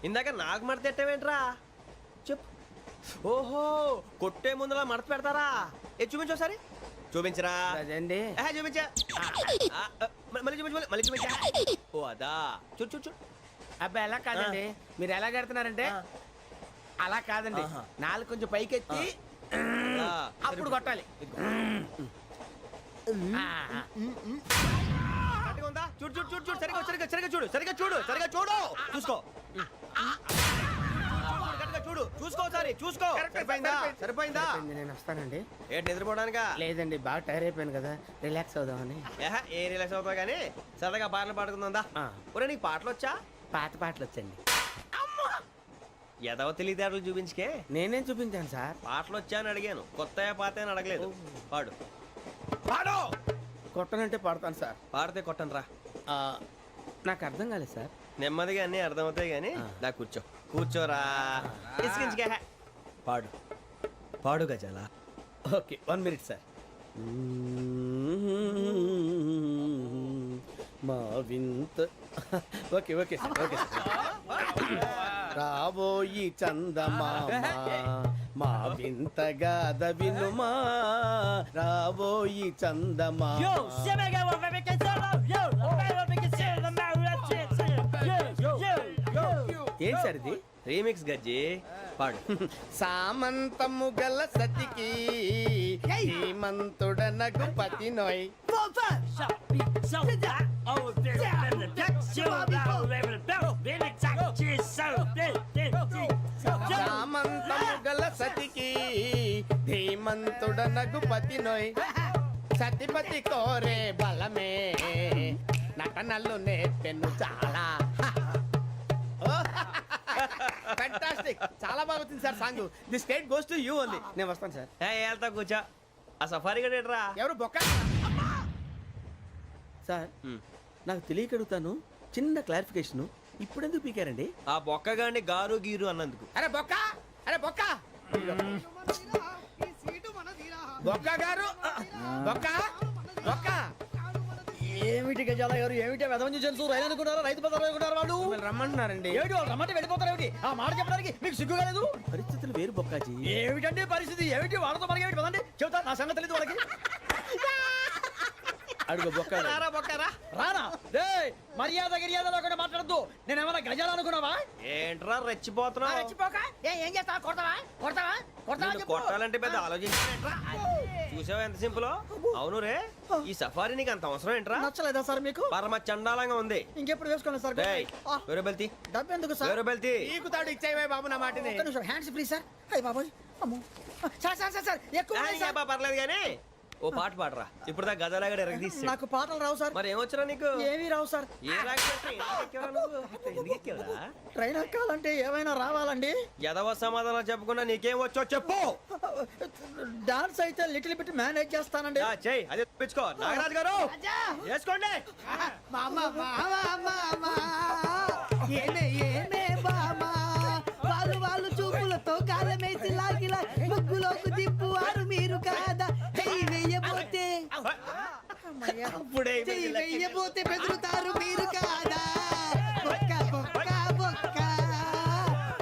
ఇందాక నాకు మడత ఎట్టవేంట్రా చెప్పు ఓహో కొట్టే ముందులా మడత పెడతారా ఏ చూపించు ఒకసారి చూపించరా అదండి చూపించా మళ్ళీ చూపించు మళ్ళీ చూపించా ఓ అదా చూడు చూడు చూడు అబ్బాయి ఎలా కాదండి మీరు ఎలా కడుతున్నారంటే అలా కాదండి నాలుగు కొంచెం పైకెత్తి అప్పుడు కొట్టాలి కరెక్ట్గా ఉందా చూడు చూడు చూడు చూడు సరిగా సరిగా సరిగా చూడు సరిగా చూడు సరిగా చూడు చూసుకో కరెక్ట్గా చూడు చూసుకో ఒకసారి చూసుకో సరిపోయిందా సరిపోయిందా నేను వస్తానండి ఏంటి నిద్రపోవడానికా లేదండి బాగా టైర్ అయిపోయాను కదా రిలాక్స్ అవుదామని ఏ రిలాక్స్ అవుతావు కానీ సరదాగా పాటలు పాడుకుందా ఒరే నీకు పాటలు వచ్చా పాత పాటలు వచ్చండి ఎదవ తెలివితేటలు చూపించుకే నేనేం చూపించాను సార్ పాటలు వచ్చా అని అడిగాను కొత్త పాత అని అడగలేదు పాడు పాడు కొట్టనంటే పాడతాను సార్ పాడితే కొట్టను రా నాకు అర్థం కాలేదు సార్ నెమ్మదిగా అన్నీ అర్థమవుతాయి కానీ నా కూర్చో కూర్చోరా ఇసుకించుకే పాడు పాడు గజాల ఓకే 1 మినిట్ సార్ మా వింత ఓకే ఓకే సార్ ఓకే రాబోయి చందమామ మా వింతగా వినుమా రాబోయి చందమామ సార్ ఇది రీమిక్స్ గజ్జి పాడు. సామంతము గల సతికి హేమంతుడనగు పతి నోయ్. సామంతము గల సతికి ధీమంతుడనగు పతి నోయ్. సతిపతి కోరే బలమే నటనలు నేర్పెను చాలా. ఫ్యాంటాస్టిక్, చాలా బాగా వచ్చింది sir song. The state goes to you only. నేను వస్తాను సార్. వెళ్తా కూర్చో. ఆ సఫారీ గడేట్రా? ఎవరు బొక్క సార్? నాకు తెలియక అడుగుతాను, చిన్న క్లారిఫికేషన్. ఇప్పుడు ఎందుకు పీకారండి? ఆ బొక్కగాడిని గారు గీరు అన్నందుకు. అరే బొక్క, అరే బొక్క, బొక్క గారు, బొక్క బొక్క. ఏమిటి గజాల గారు, ఏమిటి వెదవని చూసాను రైలు అనుకున్నారా, రైతు బజార్ అనుకున్నారు వాళ్ళు? మిమ్మల్ని రమ్మంటున్నారండి. ఏమిటి వాళ్ళు రమ్మంటే వెళ్ళిపోతారు ఏమిటి? ఆ మాట చెప్పడానికి మీకు సిగ్గు కాలేదు? పరిస్థితులు వేరు బొక్కాజీ. ఏమిటండి పరిస్థితి, ఏమిటి వాళ్ళతో మనకి ఏమిటి పదండి చెబుతా, నా సంగతి తెలియదు వాళ్ళకి. అడుగు బొక్క. రారా బొక్కరా. రానా రే, మర్యాద గిర్యాద లేకుండా మాట్లాడద్దు. నేను ఏమైనా గజాలు అనుకున్నావా? ఏంట్రా రెచ్చిపోతున్నావు? రెచ్చిపోక ఏం చేస్తావా? కొడతావా కొడతావా కొడతావా నిన్ను చెప్పు. కొట్టాలంటే పెద్ద ఆలోచించావేంట్రా? చూసావా ఎంత సింపుల్. అవును రే, ఈ సఫారీ నీకు అంత అవసరం ఏంట్రా? నచ్చలేదా సార్ మీకు? పరమ చండాలంగా ఉంది. ఇంకెప్పుడు వేసుకోండి సార్. డేయ్, వేరే బెల్తి, డబ్బు ఎందుకు సార్? వేరే బెల్తి. పీకుతాడు, ఇచ్చేవే బాబు నా మాటని. ఒక్క నిమిషం, హ్యాండ్స్ ఫ్రీ సార్. అయ్యి బాబోయ్, అమ్మో. సార్ సార్ సార్ సార్ ఎక్కువ ఉన్నాయి సార్. పర్లేదు కానీ ఓ పాట పాడరా. ఇప్పుడు దా గదలాగడ ఎరగదీసి. నాకు పాటలు రావు సార్. మరి ఏమొచ్చరా నీకు? ఏమీ రావు సార్. ఏ రాకపోతే ఎందుకు ఎక్కేవరా నువ్వు? ఎందుకు ఎక్కేవరా? ట్రైన్ ఎక్కాలంటే ఏమైనా రావాలండి. ఎదవ సమాధానం చెప్పకుండా నీకేం వచ్చో చెప్పు. డాన్స్ అయితే లిటిల్ బిట్ మేనేజ్ చేస్తానండి. చెయ్యి, అదే తెప్పించుకో. నాగరాజు గారు వేసుకోండి. ఏమే ఏమే బామా, వాళ్ళు వాళ్ళు చూపులతో కాలమేసి లాగిలా ముగ్గులోకి తిప్పువారు మీరు కాదా? చెయ్యి వెయ్యబోతే అప్పుడే చెయ్యి వెయ్యబోతే బెదురుతారు మీరు కాదా? బొక్క బొక్క బొక్క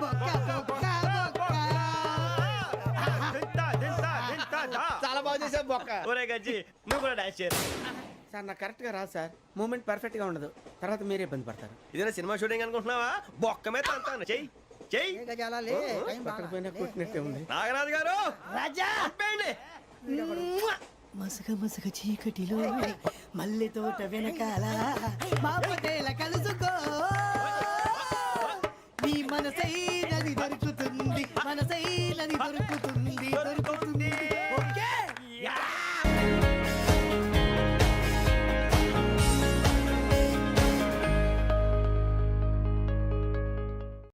బొక్క బొక్క బొక్క. చాలా బాగా చేసావు బొక్క. ఒరే గజ్జి, నువ్వు కూడా డాన్స్ చేయరు. సార్ నాకు కరెక్ట్ గా రాదు సార్. మూమెంట్ పర్ఫెక్ట్ గా ఉండదు, తర్వాత మీరే ఇబ్బంది పడతారు. ఇదేనా సినిమా షూటింగ్ అనుకుంటున్నావా? బొక్క మీద అంటాను. చెయ్యి చెయ్యి. ఏ గజాలా లే, టైం పక్కన బాగా. పోయినా కొట్టినట్టే ఉంది. నాగరాజు గారు రాజా ఆపేయండి. మసక మసక చీకటిలో మల్లె తోట వెనకాల మా పటేల కలుసుకో, నీ మనసైనది దొరుకుతుంది, మనసైనది దొరుకుతుంది.